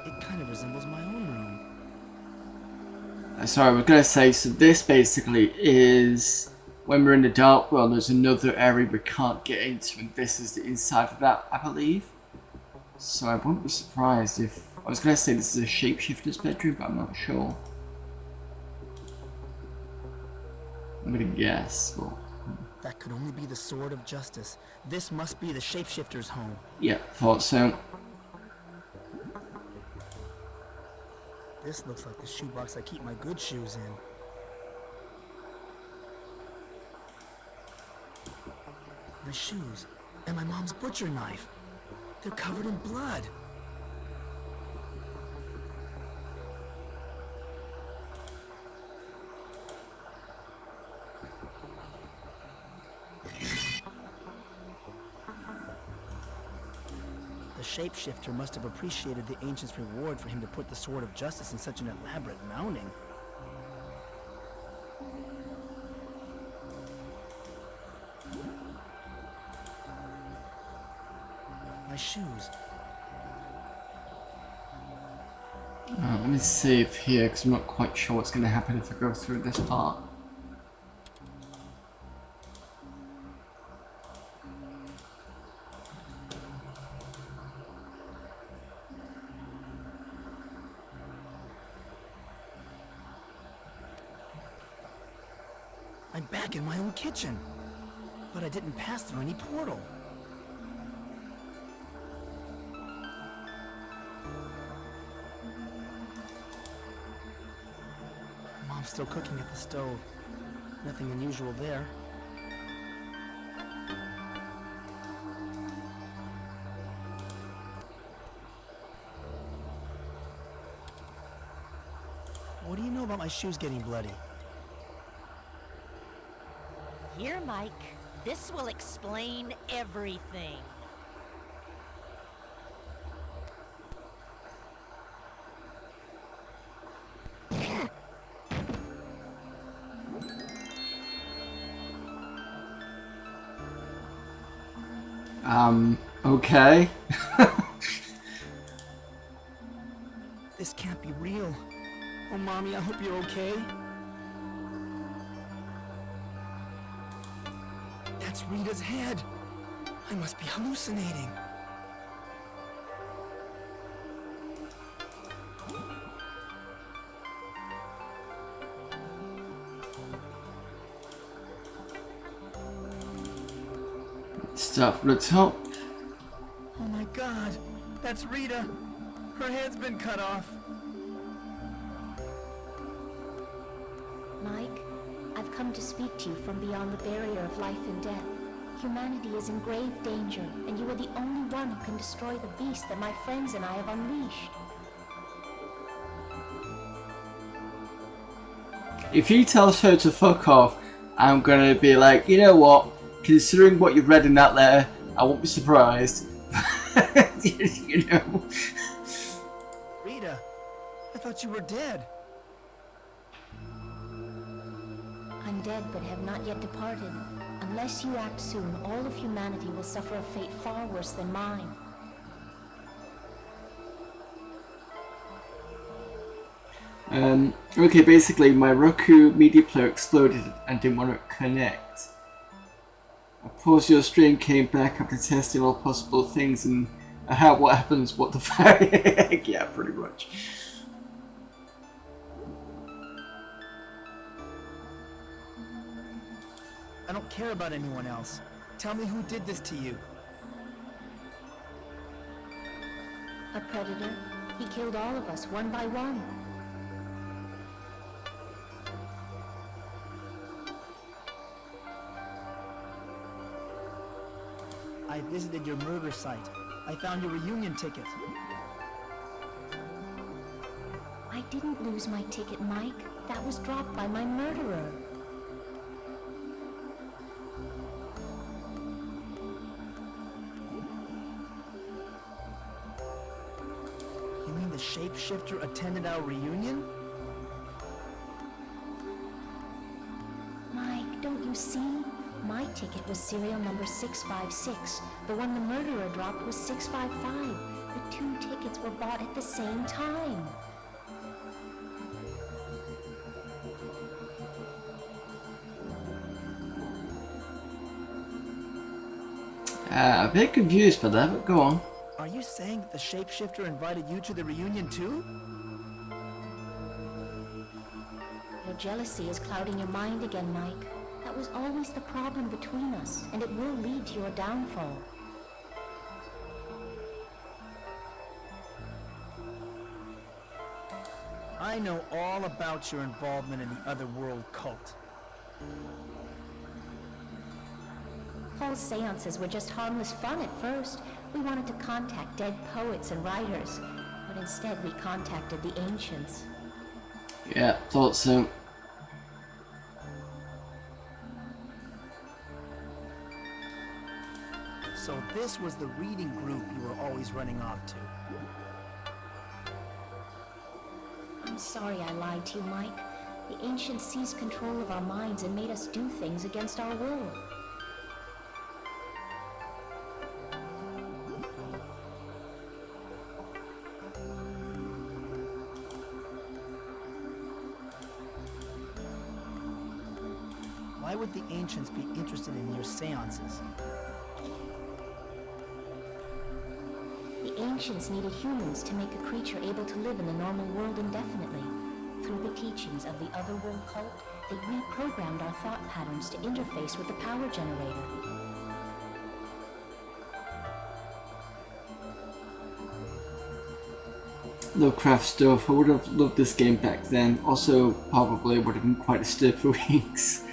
It kind of resembles my own room. Sorry, we're gonna say, so this basically is when we're in the dark world, there's another area we can't get into, and this is the inside of that, I believe. So I wouldn't be surprised if, I was gonna say this is a shapeshifter's bedroom, but I'm not sure. I'm gonna guess, but... That could only be the Sword of Justice. This must be the shapeshifter's home. Yeah, thought so. This looks like the shoebox I keep my good shoes in. My shoes. And my mom's butcher knife. They're covered in blood. The shapeshifter must have appreciated the ancient's reward for him to put the Sword of Justice in such an elaborate mounting. My shoes. Let me save here, because I'm not quite sure what's going to happen if I go through this part. I'm back in my own kitchen. But I didn't pass through any portal. Mom's still cooking at the stove. Nothing unusual there. What do you know about my shoes getting bloody? Here, Mike. This will explain everything. Okay. This can't be real. Oh, Mommy, I hope you're okay. That's Rita's head. I must be hallucinating. Start from the top. Oh my God, that's Rita. Her head's been cut off. Mike, I've come to speak to you from beyond the barrier of life and death. Humanity is in grave danger, and you are the only one who can destroy the beast that my friends and I have unleashed. If he tells her to fuck off, I'm gonna be like, you know what? Considering what you've read in that letter, I won't be surprised. You know. Rita, I thought you were dead. I'm dead but have not yet departed. Unless you act soon, all of humanity will suffer a fate far worse than mine. Okay, basically my Roku media player exploded and didn't want to connect. I paused your stream, came back after testing all possible things, and what happens, what the fuck? Yeah, pretty much. I don't care about anyone else. Tell me who did this to you. A predator. He killed all of us, one by one. I visited your murder site. I found your reunion ticket. I didn't lose my ticket, Mike. That was dropped by my murderer. You mean the shapeshifter attended our reunion? Mike, don't you see? My ticket was serial number 656. The one the murderer dropped was 655. The two tickets were bought at the same time. A bit confused by that, but go on. Are you saying that the shapeshifter invited you to the reunion too? Your jealousy is clouding your mind again, Mike. That was always the problem between us, and it will lead to your downfall. I know all about your involvement in the Otherworld cult. Paul's seances were just harmless fun at first. We wanted to contact dead poets and writers, but instead we contacted the ancients. Yeah, thought so. So this was the reading group you were always running off to. I'm sorry I lied to you, Mike. The ancients seized control of our minds and made us do things against our will. Why would the ancients be interested in your seances? The ancients needed humans to make a creature able to live in the normal world indefinitely. Through the teachings of the Otherworld cult, They reprogrammed our thought patterns to interface with the power generator. Lovecraft stuff. I would have loved this game back then. Also, probably would have been quite a stir for weeks.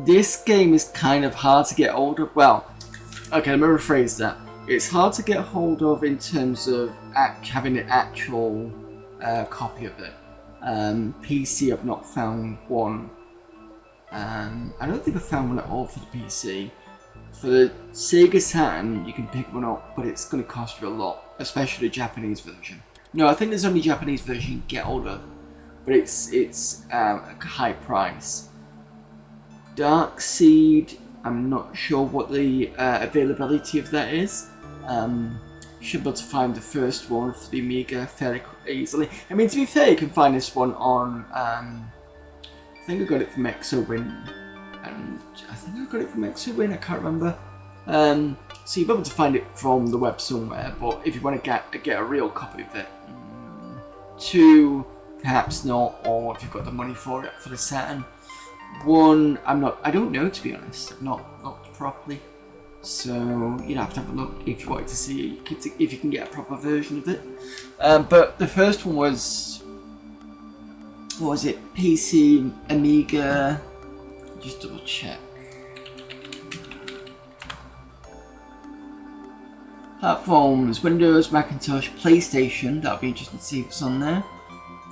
This game is kind of hard to get hold of. Well, okay, let me rephrase that. It's hard to get hold of in terms of having an actual copy of it. PC, I've not found one. I don't think I've found one at all for the PC. For the Sega Saturn, you can pick one up, but it's going to cost you a lot, especially the Japanese version. No, I think there's only Japanese version you can get hold of, but it's a high price. Dark Seed, I'm not sure what the availability of that is. Should be able to find the first one for the Amiga fairly easily. I mean, to be fair, you can find this one on, I think I got it from Exowin, and I think I got it from Exowin, I can't remember. So you'll be able to find it from the web somewhere, but if you want to get a real copy of it, 2, perhaps not, or if you've got the money for it for the Saturn. 1, I don't know, to be honest. I've not looked properly. So you'd have to have a look if you wanted to see if you can get a proper version of it. But the first one was, what was it? PC, Amiga. Just double check. Platforms: Windows, Macintosh, PlayStation. That'll be interesting to see if it's on there.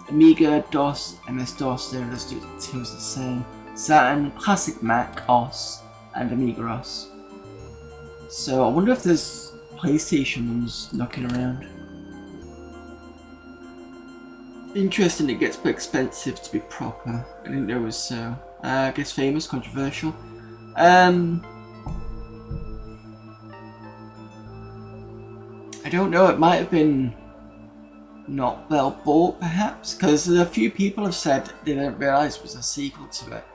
Amiga, DOS, MS-DOS. There, let's do the two the same. Saturn, Classic Mac OS, and Amiga OS. So I wonder if there's PlayStation ones knocking around. Interesting, it gets expensive to be proper. I didn't know it was so. I guess famous, controversial. I don't know, it might have been not well bought perhaps, because a few people have said they didn't realise it was a sequel to it.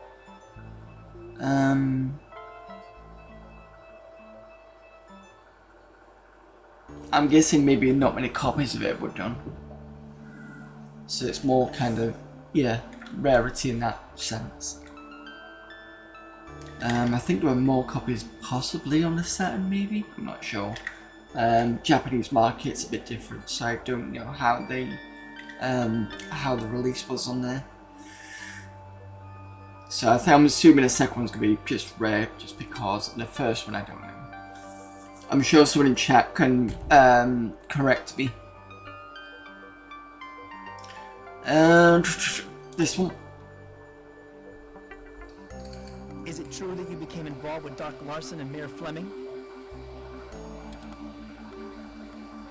I'm guessing maybe not many copies of it were done. So it's more kind of, yeah, rarity in that sense. I think there were more copies possibly on the Saturn, maybe? I'm not sure. Japanese market's a bit different, so I don't know how they, how the release was on there. So I'm assuming the second one's going to be just rare, just because the first one I don't know. I'm sure someone in chat can correct me. And this one. Is it true that you became involved with Dr. Larson and Mayor Fleming?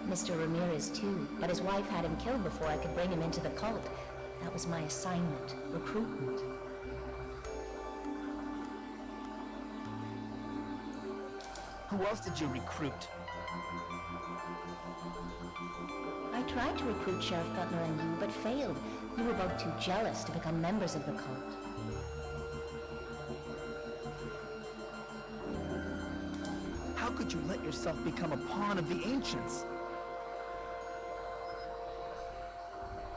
Mr. Ramirez too, but his wife had him killed before I could bring him into the cult. That was my assignment, recruitment. Who else did you recruit? I tried to recruit Sheriff Butler and you, but failed. You were both too jealous to become members of the cult. How could you let yourself become a pawn of the Ancients?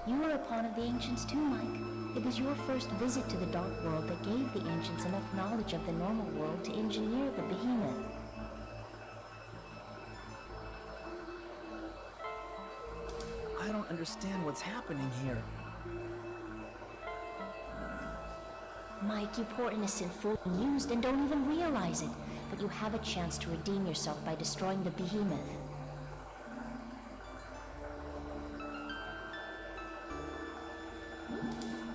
You were a pawn of the Ancients too, Mike. It was your first visit to the Dark World that gave the Ancients enough knowledge of the normal world to engineer the Behemoth. I don't understand what's happening here. Mike, you poor innocent fool, used and don't even realize it. But you have a chance to redeem yourself by destroying the Behemoth.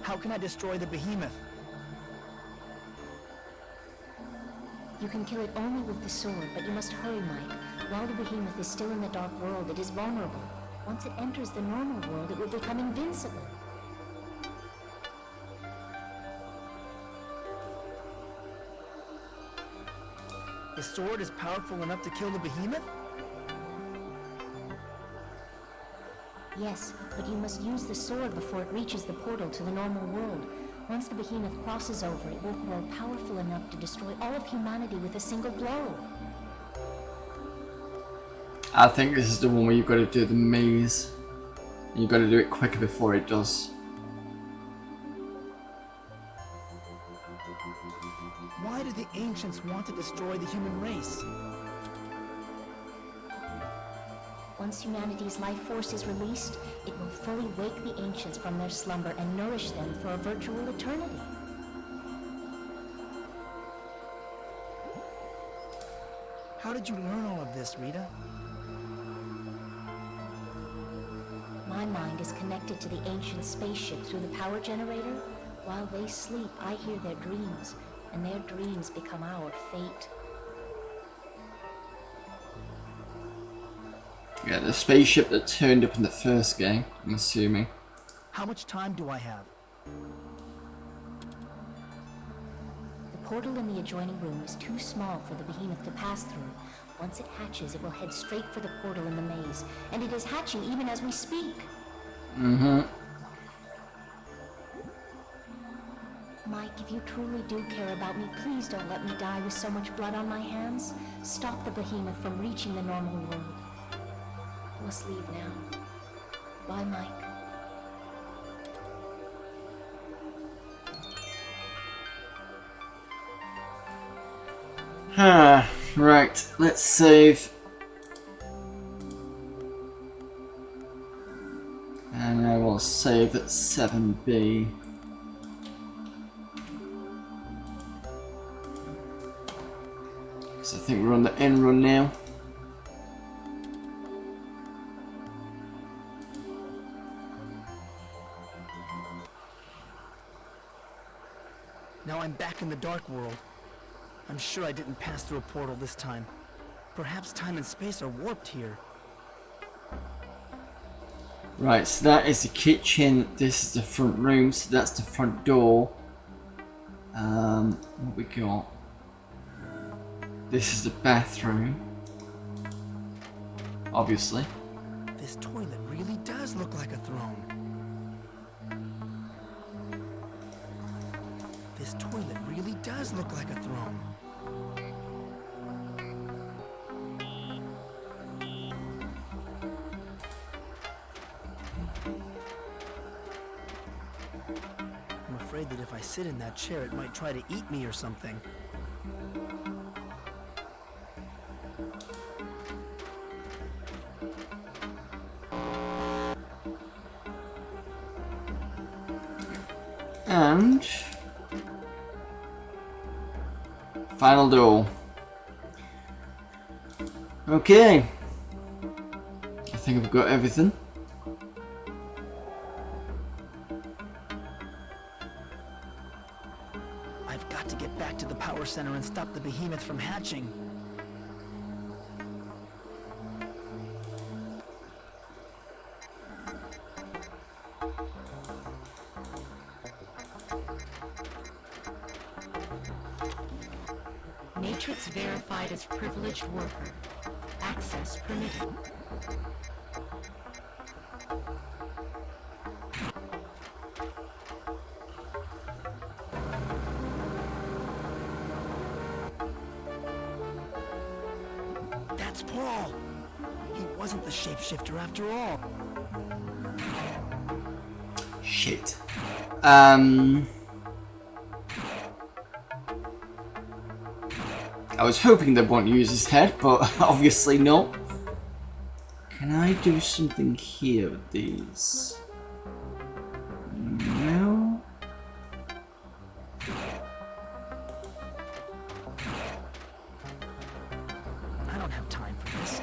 How can I destroy the Behemoth? You can kill it only with the sword, but you must hurry, Mike. While the Behemoth is still in the Dark World, it is vulnerable. Once it enters the normal world, it will become invincible. The sword is powerful enough to kill the Behemoth? Yes, but you must use the sword before it reaches the portal to the normal world. Once the Behemoth crosses over, it will grow powerful enough to destroy all of humanity with a single blow. I think this is the one where you've got to do the maze. You've got to do it quicker before it does. Why do the ancients want to destroy the human race? Once humanity's life force is released, it will fully wake the ancients from their slumber and nourish them for a virtual eternity. How did you learn all of this, Rita? My mind is connected to the ancient spaceship through the power generator. While they sleep, I hear their dreams, and their dreams become our fate. Yeah, the spaceship that turned up in the first game, I'm assuming. How much time do I have? The portal in the adjoining room is too small for the behemoth to pass through. Once it hatches, it will head straight for the portal in the maze, and it is hatching even as we speak. Mm-hmm. Mike, if you truly do care about me, please don't let me die with so much blood on my hands. Stop the behemoth from reaching the normal world. I must leave now. Bye, Mike. Right, let's save. And I will save at 7B. So I think we're on the end run now. Now I'm back in the dark world. I'm sure I didn't pass through a portal this time. Perhaps time and space are warped here. Right, so that is the kitchen, this is the front room, so that's the front door. What we got? This is the bathroom. Obviously. This toilet really does look like a throne. This toilet really does look like a throne. I'm afraid that if I sit in that chair, it might try to eat me or something. And final door. Okay. I think I've got everything. I've got to get back to the power center and stop the behemoth from hatching. Matrix verified as privileged worker. Access permitted. That's Paul! He wasn't the shapeshifter after all. Shit. I was hoping they won't use his head, but obviously not. Can I do something here with these? No. I don't have time for this.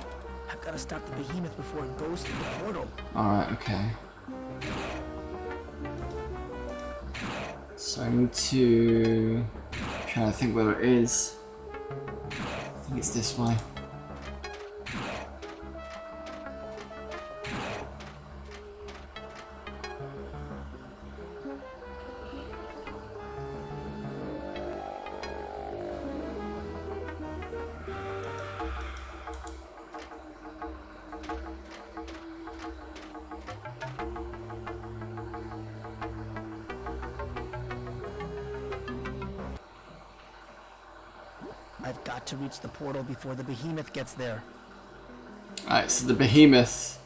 I've got to stop the behemoth before it goes through the portal. Alright, okay. So I need to... I'm trying to think where it is. I think it's this way. I've got to reach the portal before the behemoth gets there. Alright, so the behemoth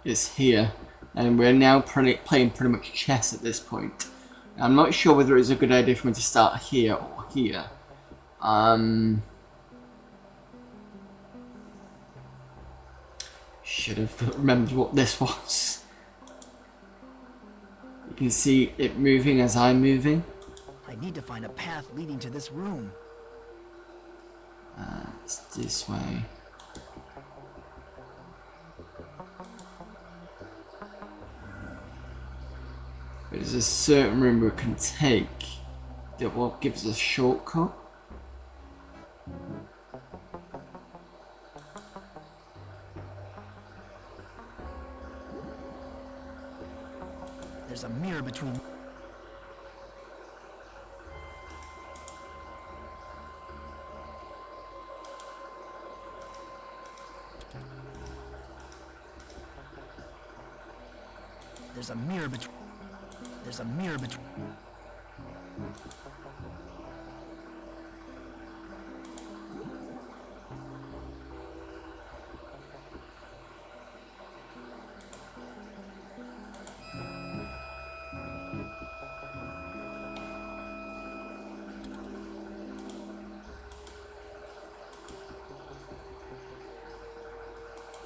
is here, and we're now playing pretty much chess at this point. I'm not sure whether it's a good idea for me to start here or here. Should have remembered what this was. You can see it moving as I'm moving. I need to find a path leading to this room. It's this way. There's a certain room we can take that will give us a shortcut. There's a mirror between... There's a mirror between... There's a mirror between...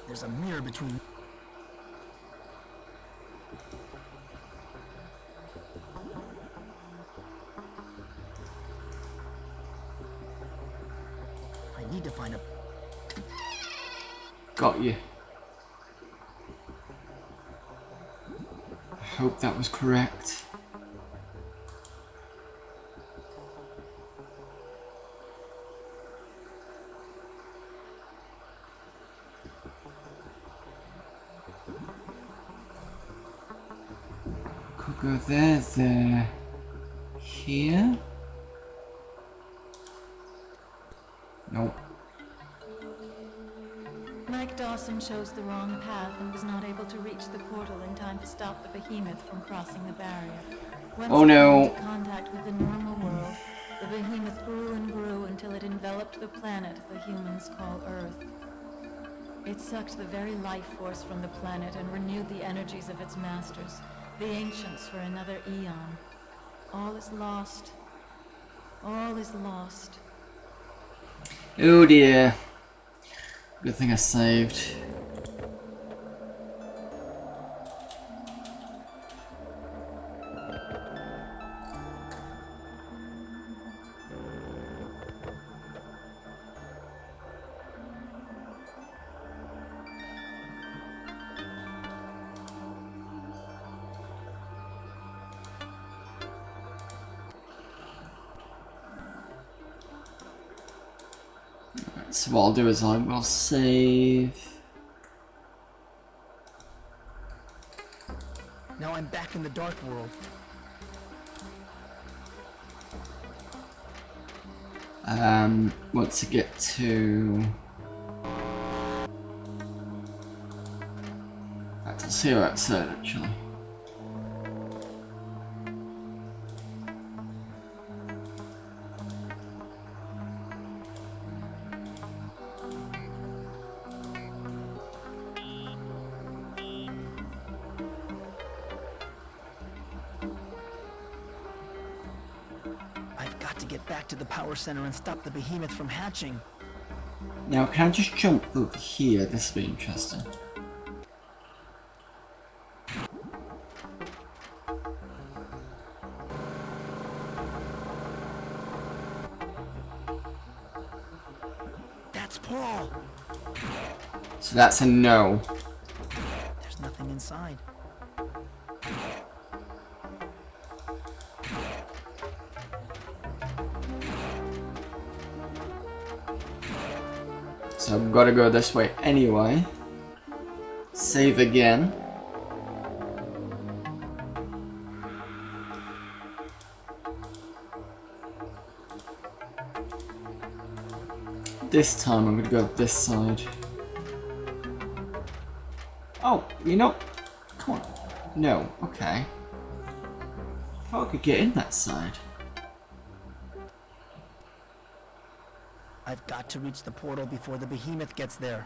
There's a mirror between... I need to find a... Got you. I hope that was correct. Could go there, here. Nope. Mike Dawson chose the wrong path and was not able to reach the portal in time to stop the behemoth from crossing the barrier. Once Oh it no. came into contact with the normal world, the behemoth grew and grew until it enveloped the planet the humans call Earth. It sucked the very life force from the planet and renewed the energies of its masters, the ancients, for another eon. All is lost. All is lost. Oh dear. Good thing I saved. So what I'll do is I will save. Now I'm back in the dark world. Want to get to... I'll see what it said actually. I've got to get back to the power center and stop the behemoth from hatching. Now can I just jump over here? This will be interesting. That's Paul! So that's a no. There's nothing inside. So I've got to go this way anyway. Save again. This time I'm going to go this side. Oh, you know, come on. No, okay. Thought I could get in that side. I've got to reach the portal before the behemoth gets there.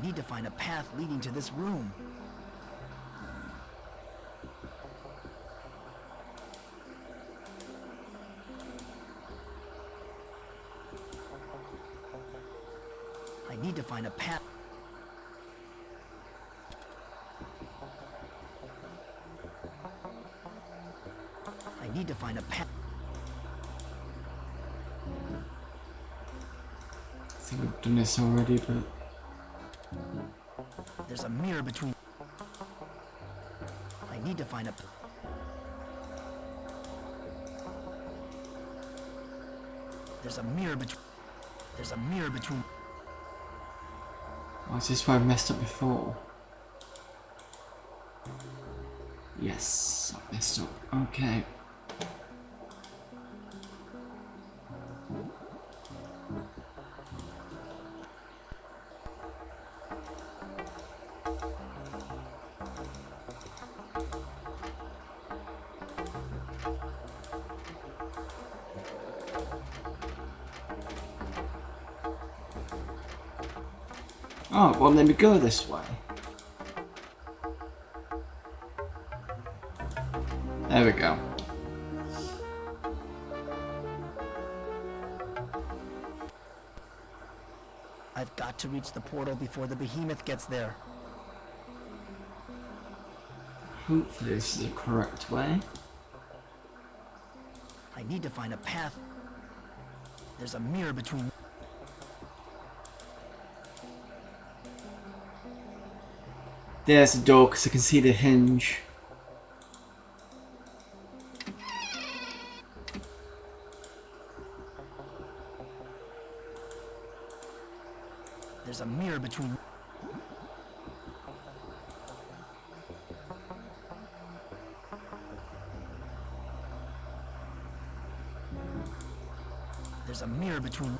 I need to find a path leading to this room. I need to find a path. I need to find a path. I think I've done this already, but There's a mirror between. I need to find a. There's a mirror between. There's a mirror between. oh, is this where I messed up before? Yes, I messed up. Okay. Oh, well, let me go this way. There we go. I've got to reach the portal before the behemoth gets there. Hopefully this is the correct way. I need to find a path. There's a mirror between. There's the door, because I can see the hinge. There's a mirror between. There's a mirror between.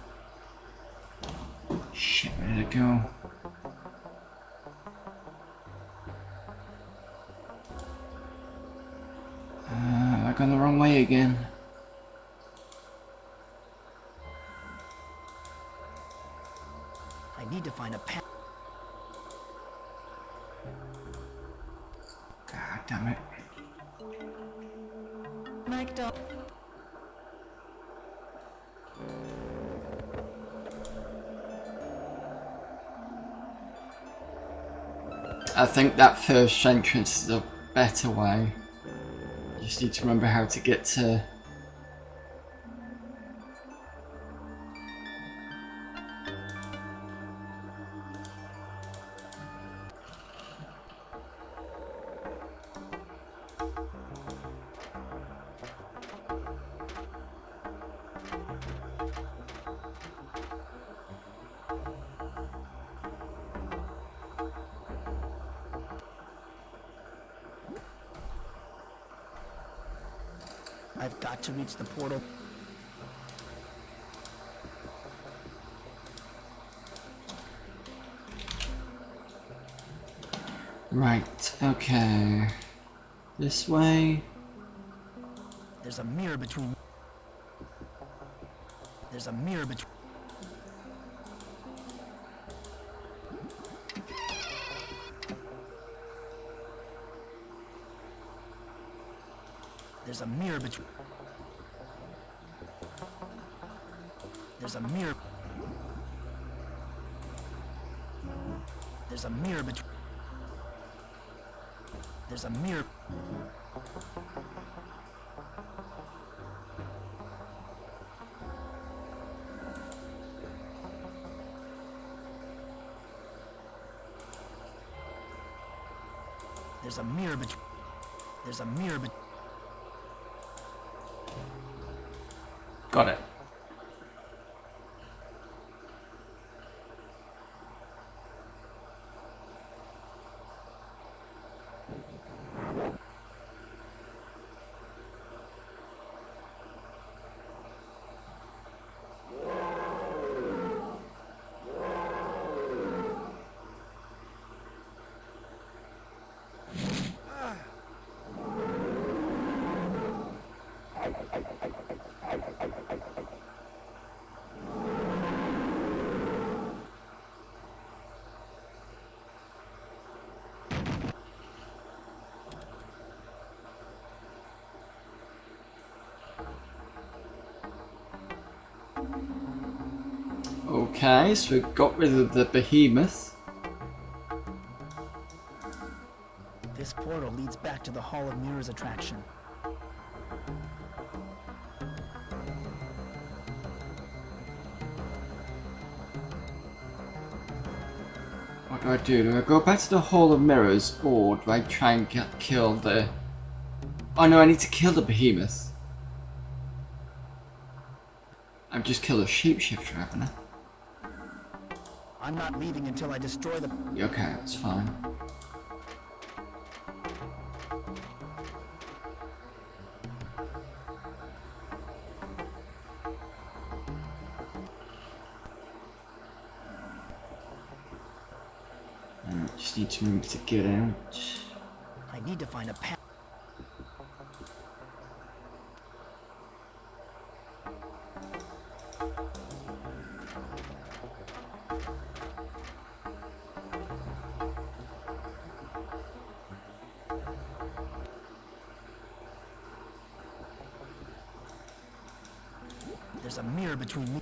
Shit, where did it go? I've gone the wrong way again. I need to find a path. God damn it. Maydows. I think that first entrance is a better way. You just need to remember how to get to... I've got to reach the portal. Right, okay. This way. There's a mirror between. There's a mirror between. There's a mirror between. There's a mirror. There's a mirror between. There's a mirror. There's a mirror between. There's a mirror between. Got it. Okay, so we got rid of the behemoth. This portal leads back to the Hall of Mirrors attraction. What do I do? Do I go back to the Hall of Mirrors, or do I try and kill the... Oh no, I need to kill the behemoth. I've just killed a shapeshifter, haven't I? I'm not leaving until I destroy the... Okay, that's fine. Just need to remember to get out. I need to find a path. There's a mirror between me.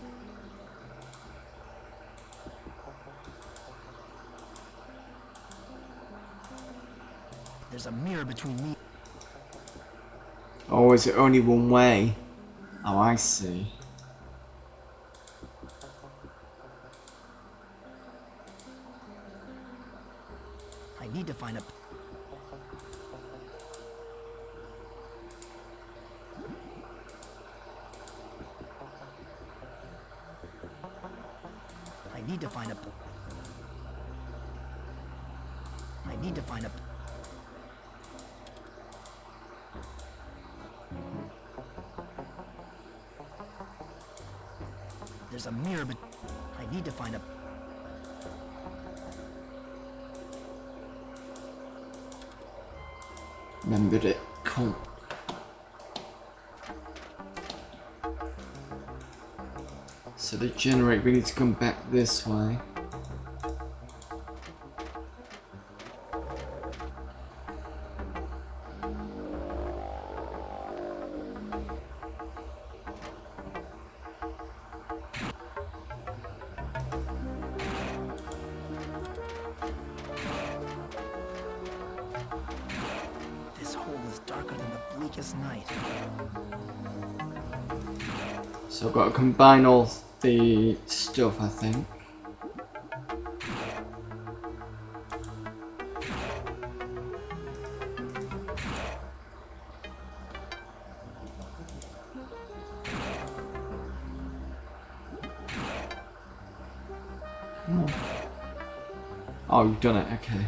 There's a mirror between me. Oh, is it only one way? Oh, I see. I need to find a... I need to find a... I need to find a... There's a mirror, but I need to find a... Remembered it. Cool. So to generate, we need to come back this way. This hole is darker than the bleakest night. So I've got to combine all the stuff, I think. Oh, you've done it, okay.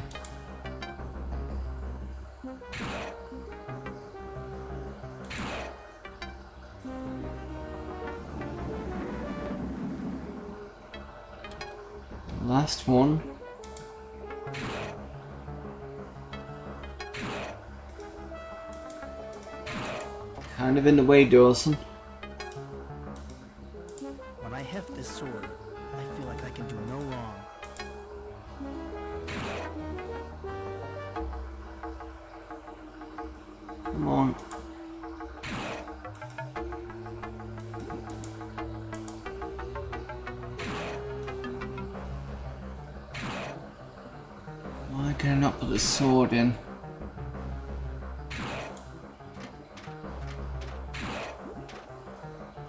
Last one. Kind of in the way, Dawson. When I heft this sword, I feel like I can do no wrong. Come on. Why can I not put the sword in?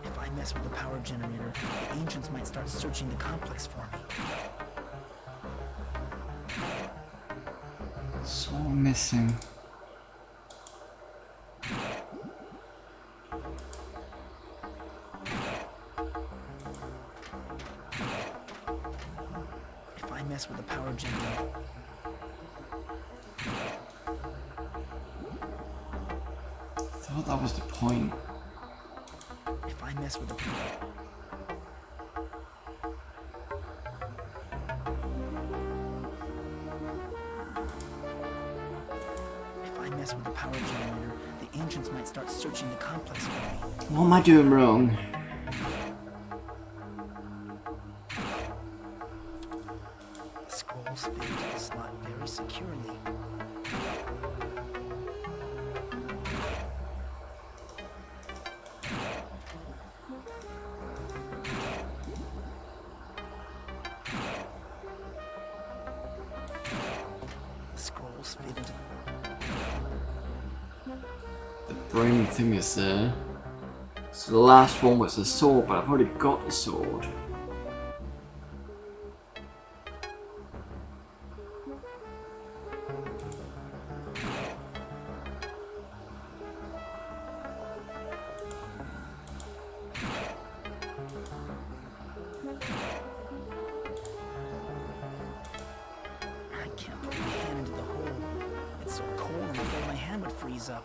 If I mess with the power generator, the ancients might start searching the complex for me. Sword missing. If I mess with the power generator, I thought that was the point. if I mess with the... If I mess with the power generator, the ancients might start searching the complex for me. What am I doing wrong? The scrolls fit into the slot very securely. scrolls fit into The brain thing is there. So the last one was the sword, but I've already got the sword. I can't put my hand into the hole. It's so cold I'm afraid my hand would freeze up.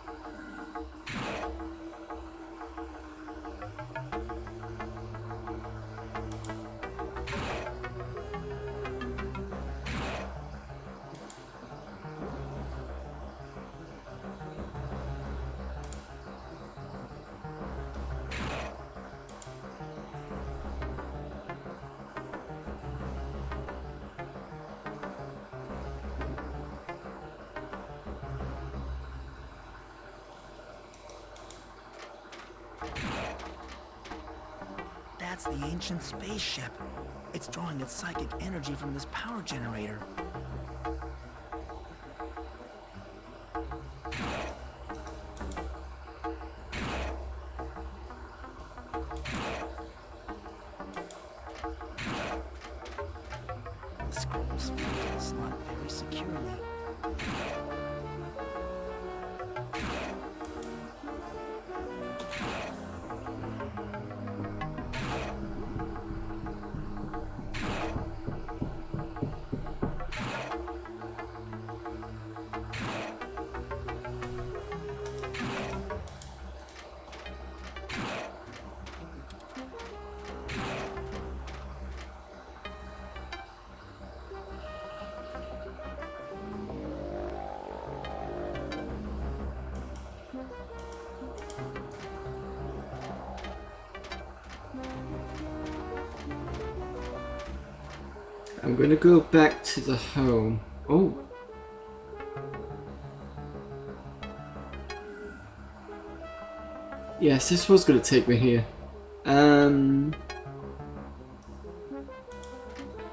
That's the ancient spaceship. It's drawing its psychic energy from this power generator. The scrolls fit into the slot very securely. I'm gonna go back to the home. Oh. Yes, this was gonna take me here. Let's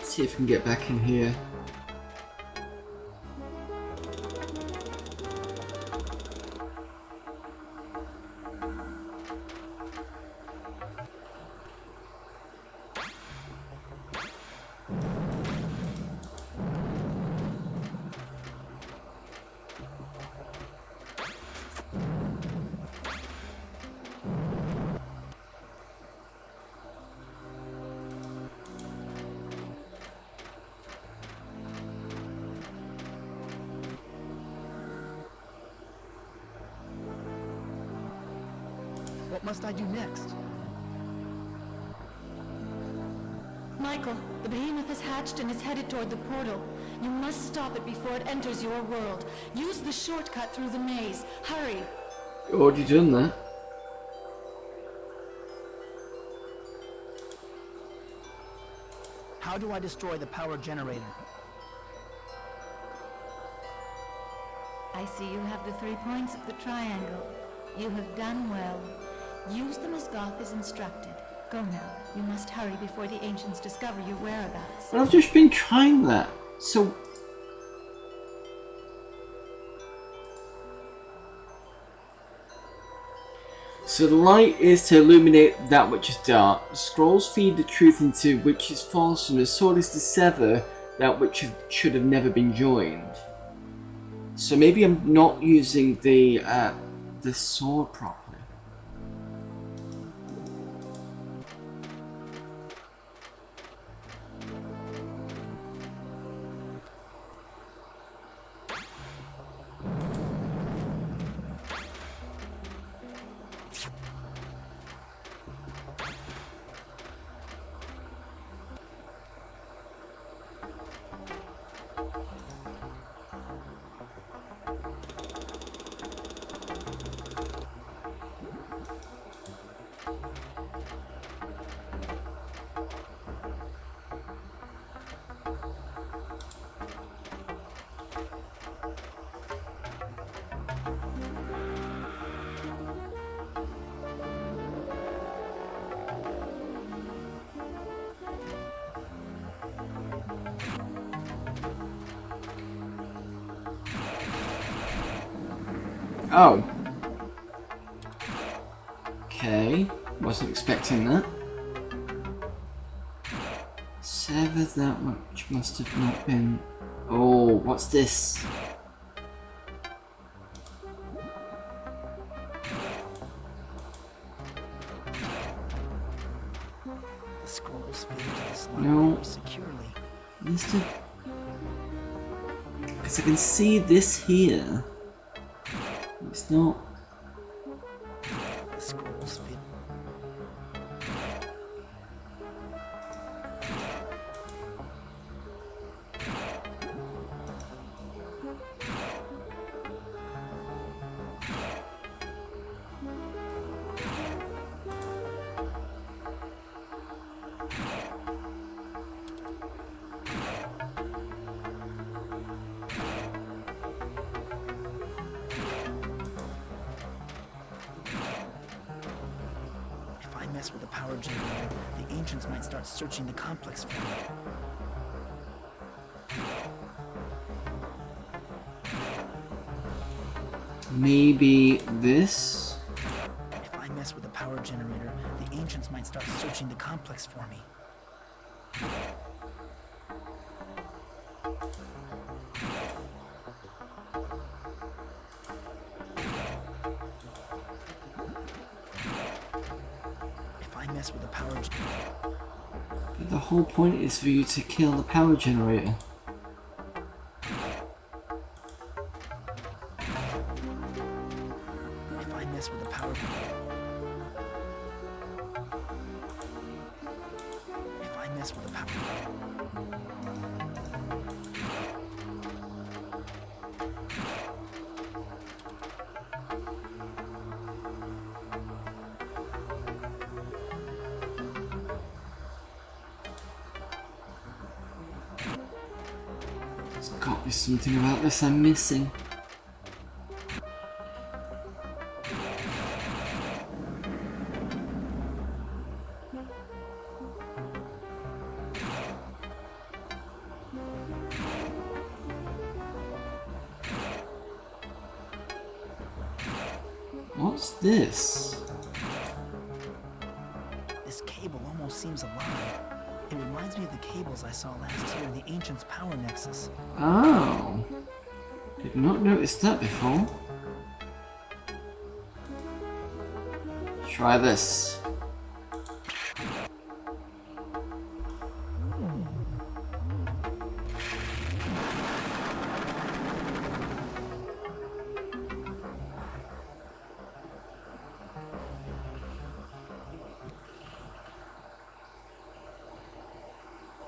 see if I can get back in here. What must I do next? Michael, the behemoth has hatched and is headed toward the portal. You must stop it before it enters your world. Use the shortcut through the maze. Hurry! You already done that. How do I destroy the power generator? I see you have the 3 points of the triangle. You have done well. Use them as Goth is instructed. Go now. You must hurry before the ancients discover your whereabouts. Well, I've just been trying that. So... So the light is to illuminate that which is dark. The scrolls feed the truth into which is false, and the sword is to sever that which should have never been joined. So maybe I'm not using the sword properly. Oh. Okay. Wasn't expecting that. Sever that much must have not been... Oh, what's this? The scrolls fit into the slot No. very securely. Because I can see this here. It's not... The scrolls fit. If I mess with the power generator, the ancients might start searching the complex for me. Maybe this? If I mess with the power generator, the ancients might start searching the complex for me. If I mess with the power generator, But the whole point is for you to kill the power generator. if I mess with the power, if I mess with the power, There's got to be something about this I'm missing. What's this? this cable almost seems alive. It reminds me of the cables I saw last year in the Ancients' power nexus. Oh. Did not notice that before. Try this.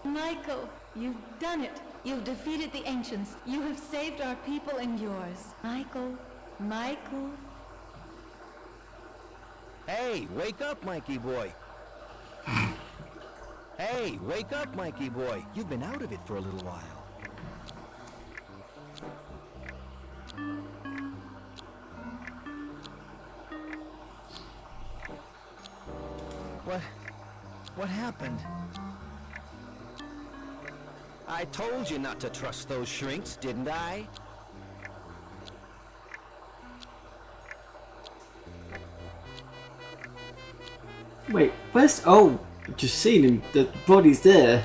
Michael, you've done it. You've defeated the ancients. You have saved our people and yours. Michael, Michael. Hey, wake up, Mikey boy. Hey, wake up, Mikey boy. You've been out of it for a little while. What happened? I told you not to trust those shrinks, didn't I? Wait, where's... Oh, I've just seen him. The body's there.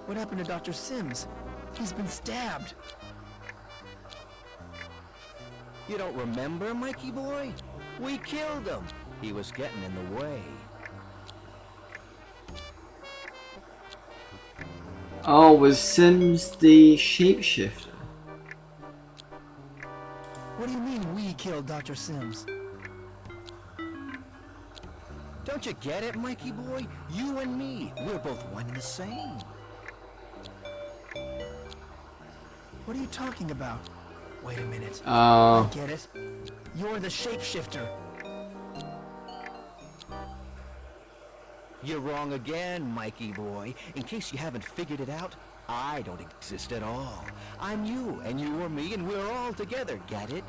What happened to Dr. Sims? He's been stabbed. You don't remember, Mikey boy? We killed him. He was getting in the way. Oh, was Sims the shapeshifter? What do you mean we killed Dr. Sims? Don't you get it, Mikey boy? You and me, we're both one and the same. What are you talking about? Wait a minute. Oh. I get it. You're the shapeshifter. You're wrong again, Mikey boy. In case you haven't figured it out, I don't exist at all. I'm you, and you are me, and we're all together. Get it?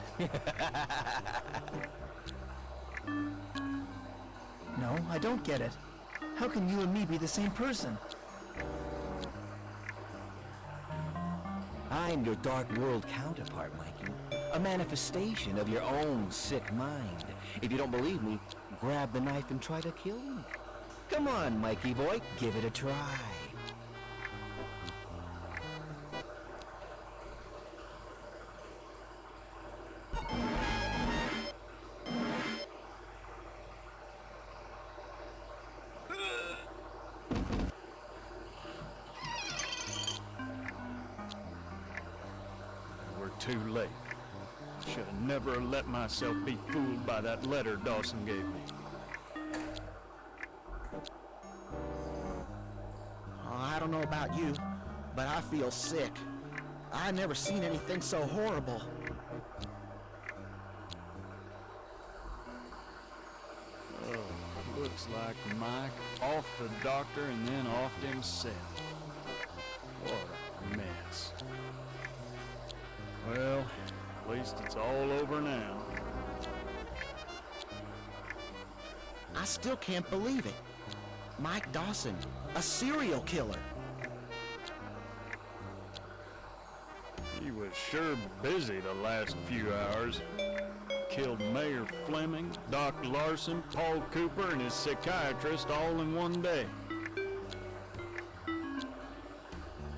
No, I don't get it. How can you and me be the same person? I'm your dark world counterpart, Mikey. A manifestation of your own sick mind. If you don't believe me, grab the knife and try to kill me. Come on, Mikey boy, give it a try. We're too late. Should have never let myself be fooled by that letter Dawson gave me. I don't know about you, but I feel sick. I never seen anything so horrible. Oh, looks like Mike off the doctor and then off himself. What a mess. Well, at least it's all over now. I still can't believe it. Mike Dawson, a serial killer. He was sure busy the last few hours. Killed Mayor Fleming, Doc Larson, Paul Cooper, and his psychiatrist all in one day.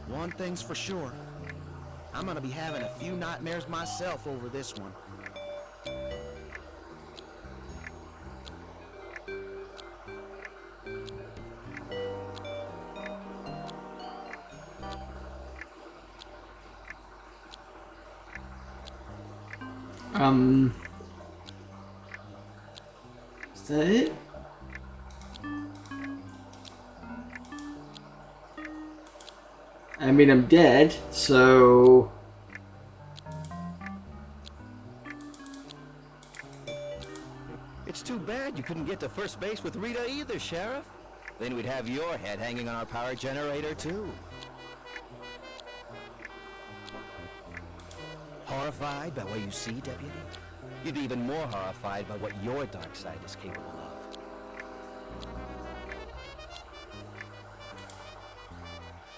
One thing's for sure. I'm gonna be having a few nightmares myself over this one. Is that it? I mean, I'm dead, so... It's too bad you couldn't get to first base with Rita either, Sheriff. Then we'd have your head hanging on our power generator, too. Horrified by what you see, Deputy? You'd be even more horrified by what your dark side is capable of.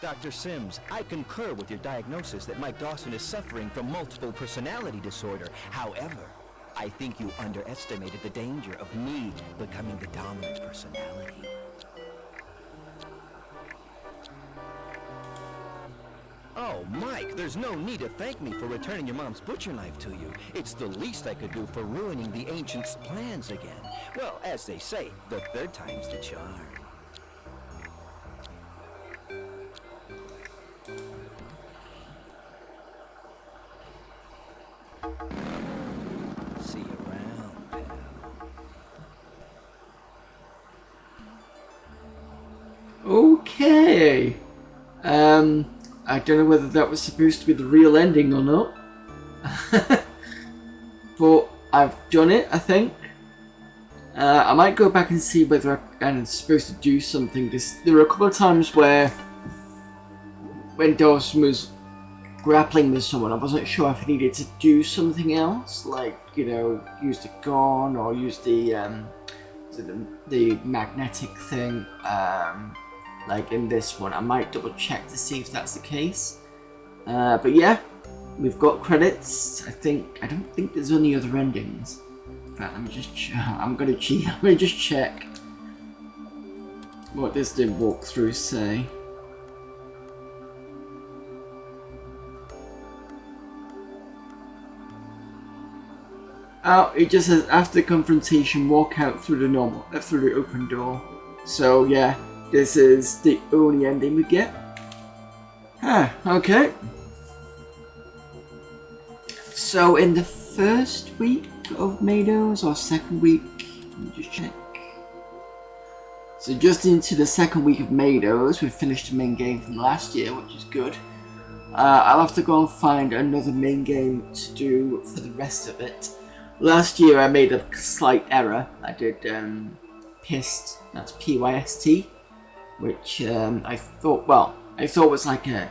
Dr. Sims, I concur with your diagnosis that Mike Dawson is suffering from multiple personality disorder. However, I think you underestimated the danger of me becoming the dominant personality. Oh, Mike, there's no need to thank me for returning your mom's butcher knife to you. It's the least I could do for ruining the Ancient's plans again. Well, as they say, the third time's the charm. See you around, pal. Okay. I don't know whether that was supposed to be the real ending or not. But I've done it, I think. I might go back and see whether I'm supposed to do something. There were a couple of times where, when Dawson was grappling with someone, I wasn't sure if he needed to do something else, like, you know, use the gun or use the magnetic thing. Like in this one, I might double check to see if that's the case. But yeah, we've got credits. I don't think there's any other endings. But let me just I'm gonna just check. What does the walkthrough say? Oh, it just says after confrontation, walk out through the open door. So yeah. This is the only ending we get. Okay. So in the first week of Maydows, or second week, let me just check. So just into the second week of Maydows, we've finished the main game from last year, which is good. I'll have to go and find another main game to do for the rest of it. Last year I made a slight error. I did Pissed, that's P-Y-S-T. Which I thought was like it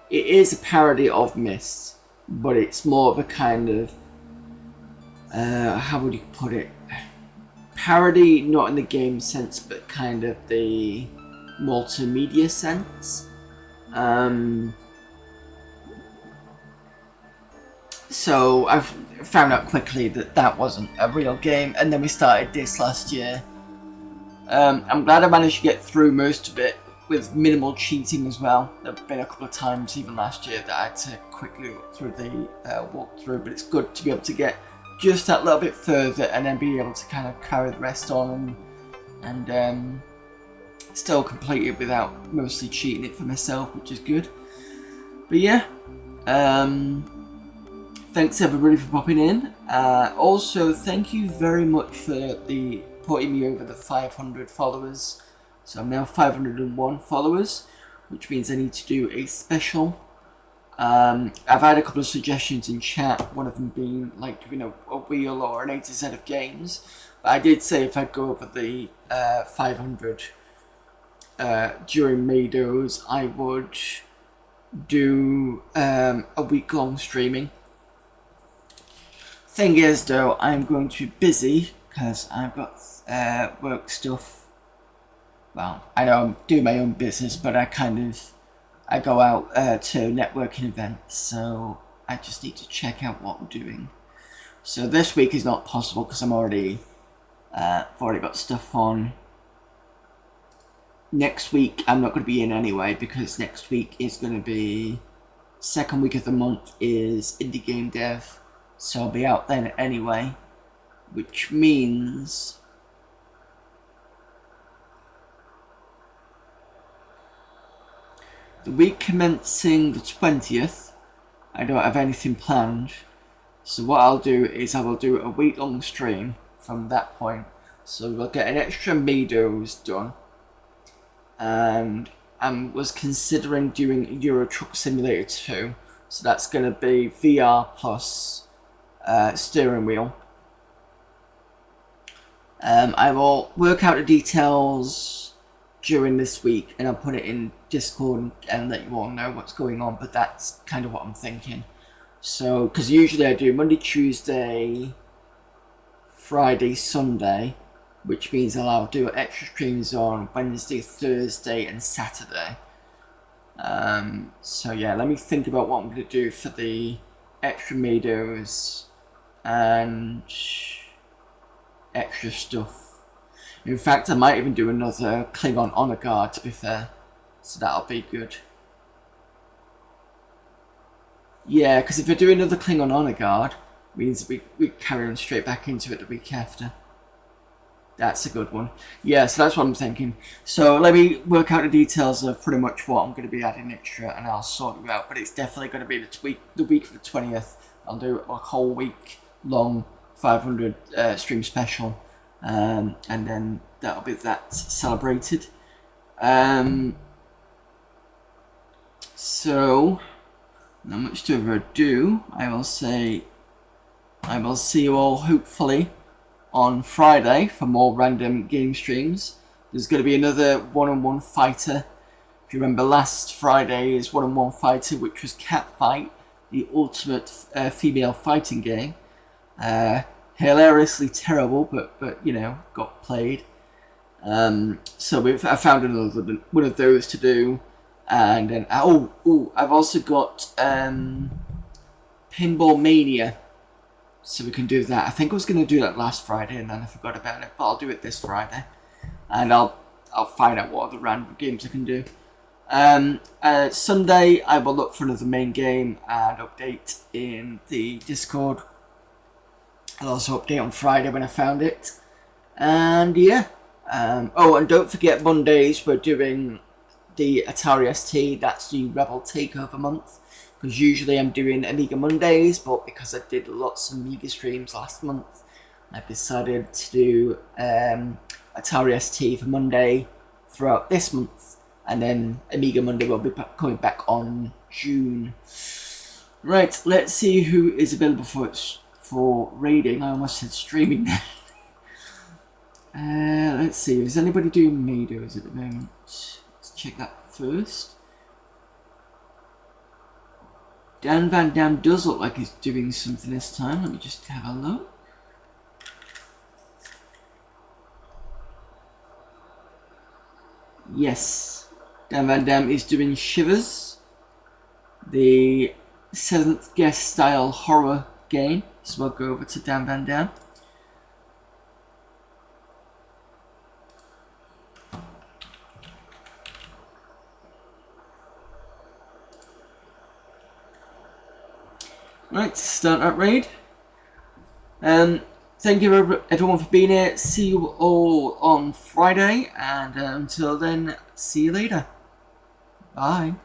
is a parody of Myst, but it's more of a kind of, how would you put it? Parody, not in the game sense, but kind of the multimedia sense. So I found out quickly that that wasn't a real game, and then we started this last year. I'm glad I managed to get through most of it with minimal cheating as well. There have been a couple of times even last year that I had to quickly look through the walkthrough, but it's good to be able to get just that little bit further and then be able to kind of carry the rest on and still complete it without mostly cheating it for myself, which is good. But yeah, thanks everybody for popping in. Also, thank you very much for putting me over the 500 followers. So I'm now 501 followers, which means I need to do a special. I've had a couple of suggestions in chat, one of them being like doing a wheel or an A to Z of games. But I did say if I go over the 500 during Maydows, I would do a week-long streaming. Thing is though, I'm going to be busy because I've got work stuff. Well, I know I'm doing my own business, but I go out to networking events, so I just need to check out what I'm doing. So this week is not possible because I've already got stuff on. Next week I'm not going to be in anyway, because next week is going to be second week of the month is indie game dev, so I'll be out then anyway, which means the week commencing the 20th, I don't have anything planned. So what I'll do is I will do a week-long stream from that point. So we'll get an extra Maydows done. And I was considering doing Euro Truck Simulator 2. So that's going to be VR plus steering wheel. I will work out the details during this week, and I'll put it in Discord and let you all know what's going on, but that's kind of what I'm thinking. So, because usually I do Monday, Tuesday, Friday, Sunday, which means I'll do extra streams on Wednesday, Thursday, and Saturday. So yeah, let me think about what I'm going to do for the extra Maydows and extra stuff. In fact, I might even do another Klingon Honor Guard, to be fair. So that'll be good. Yeah, because if I do another Klingon Honor Guard, means we carry on straight back into it the week after. That's a good one. Yeah, so that's what I'm thinking. So let me work out the details of pretty much what I'm going to be adding extra, and I'll sort it out. But it's definitely going to be the week of the 20th. I'll do a whole week long 500 stream special. And then that'll be that celebrated. So, not much further ado, I will say I will see you all hopefully on Friday for more random game streams. There's going to be another one-on-one fighter. If you remember, last Friday's one-on-one fighter, which was Catfight, the ultimate female fighting game. Hilariously terrible, but you know, got played. So I found another one of those to do, and then I've also got Pinball Mania, so we can do that. I think I was going to do that last Friday, and then I forgot about it, but I'll do it this Friday, and I'll find out what other random games I can do. Sunday I will look for another main game and update in the Discord. I'll also update on Friday when I found it. And yeah. And don't forget Mondays we're doing the Atari ST. That's the Rebel Takeover month. Because usually I'm doing Amiga Mondays, but because I did lots of Amiga streams last month, I've decided to do Atari ST for Monday throughout this month. And then Amiga Monday will be coming back on June. Right, let's see who is available for raiding. I almost said streaming there. Let's see, is anybody doing Maydows at the moment? Let's check that first. Dan Van Dam does look like he's doing something this time. Let me just have a look. Yes, Dan Van Dam is doing Shivers, the Seventh Guest style horror game. So we'll go over to Dan Van Dam. Right, start that raid. Thank you everyone for being here. See you all on Friday, and until then, see you later. Bye.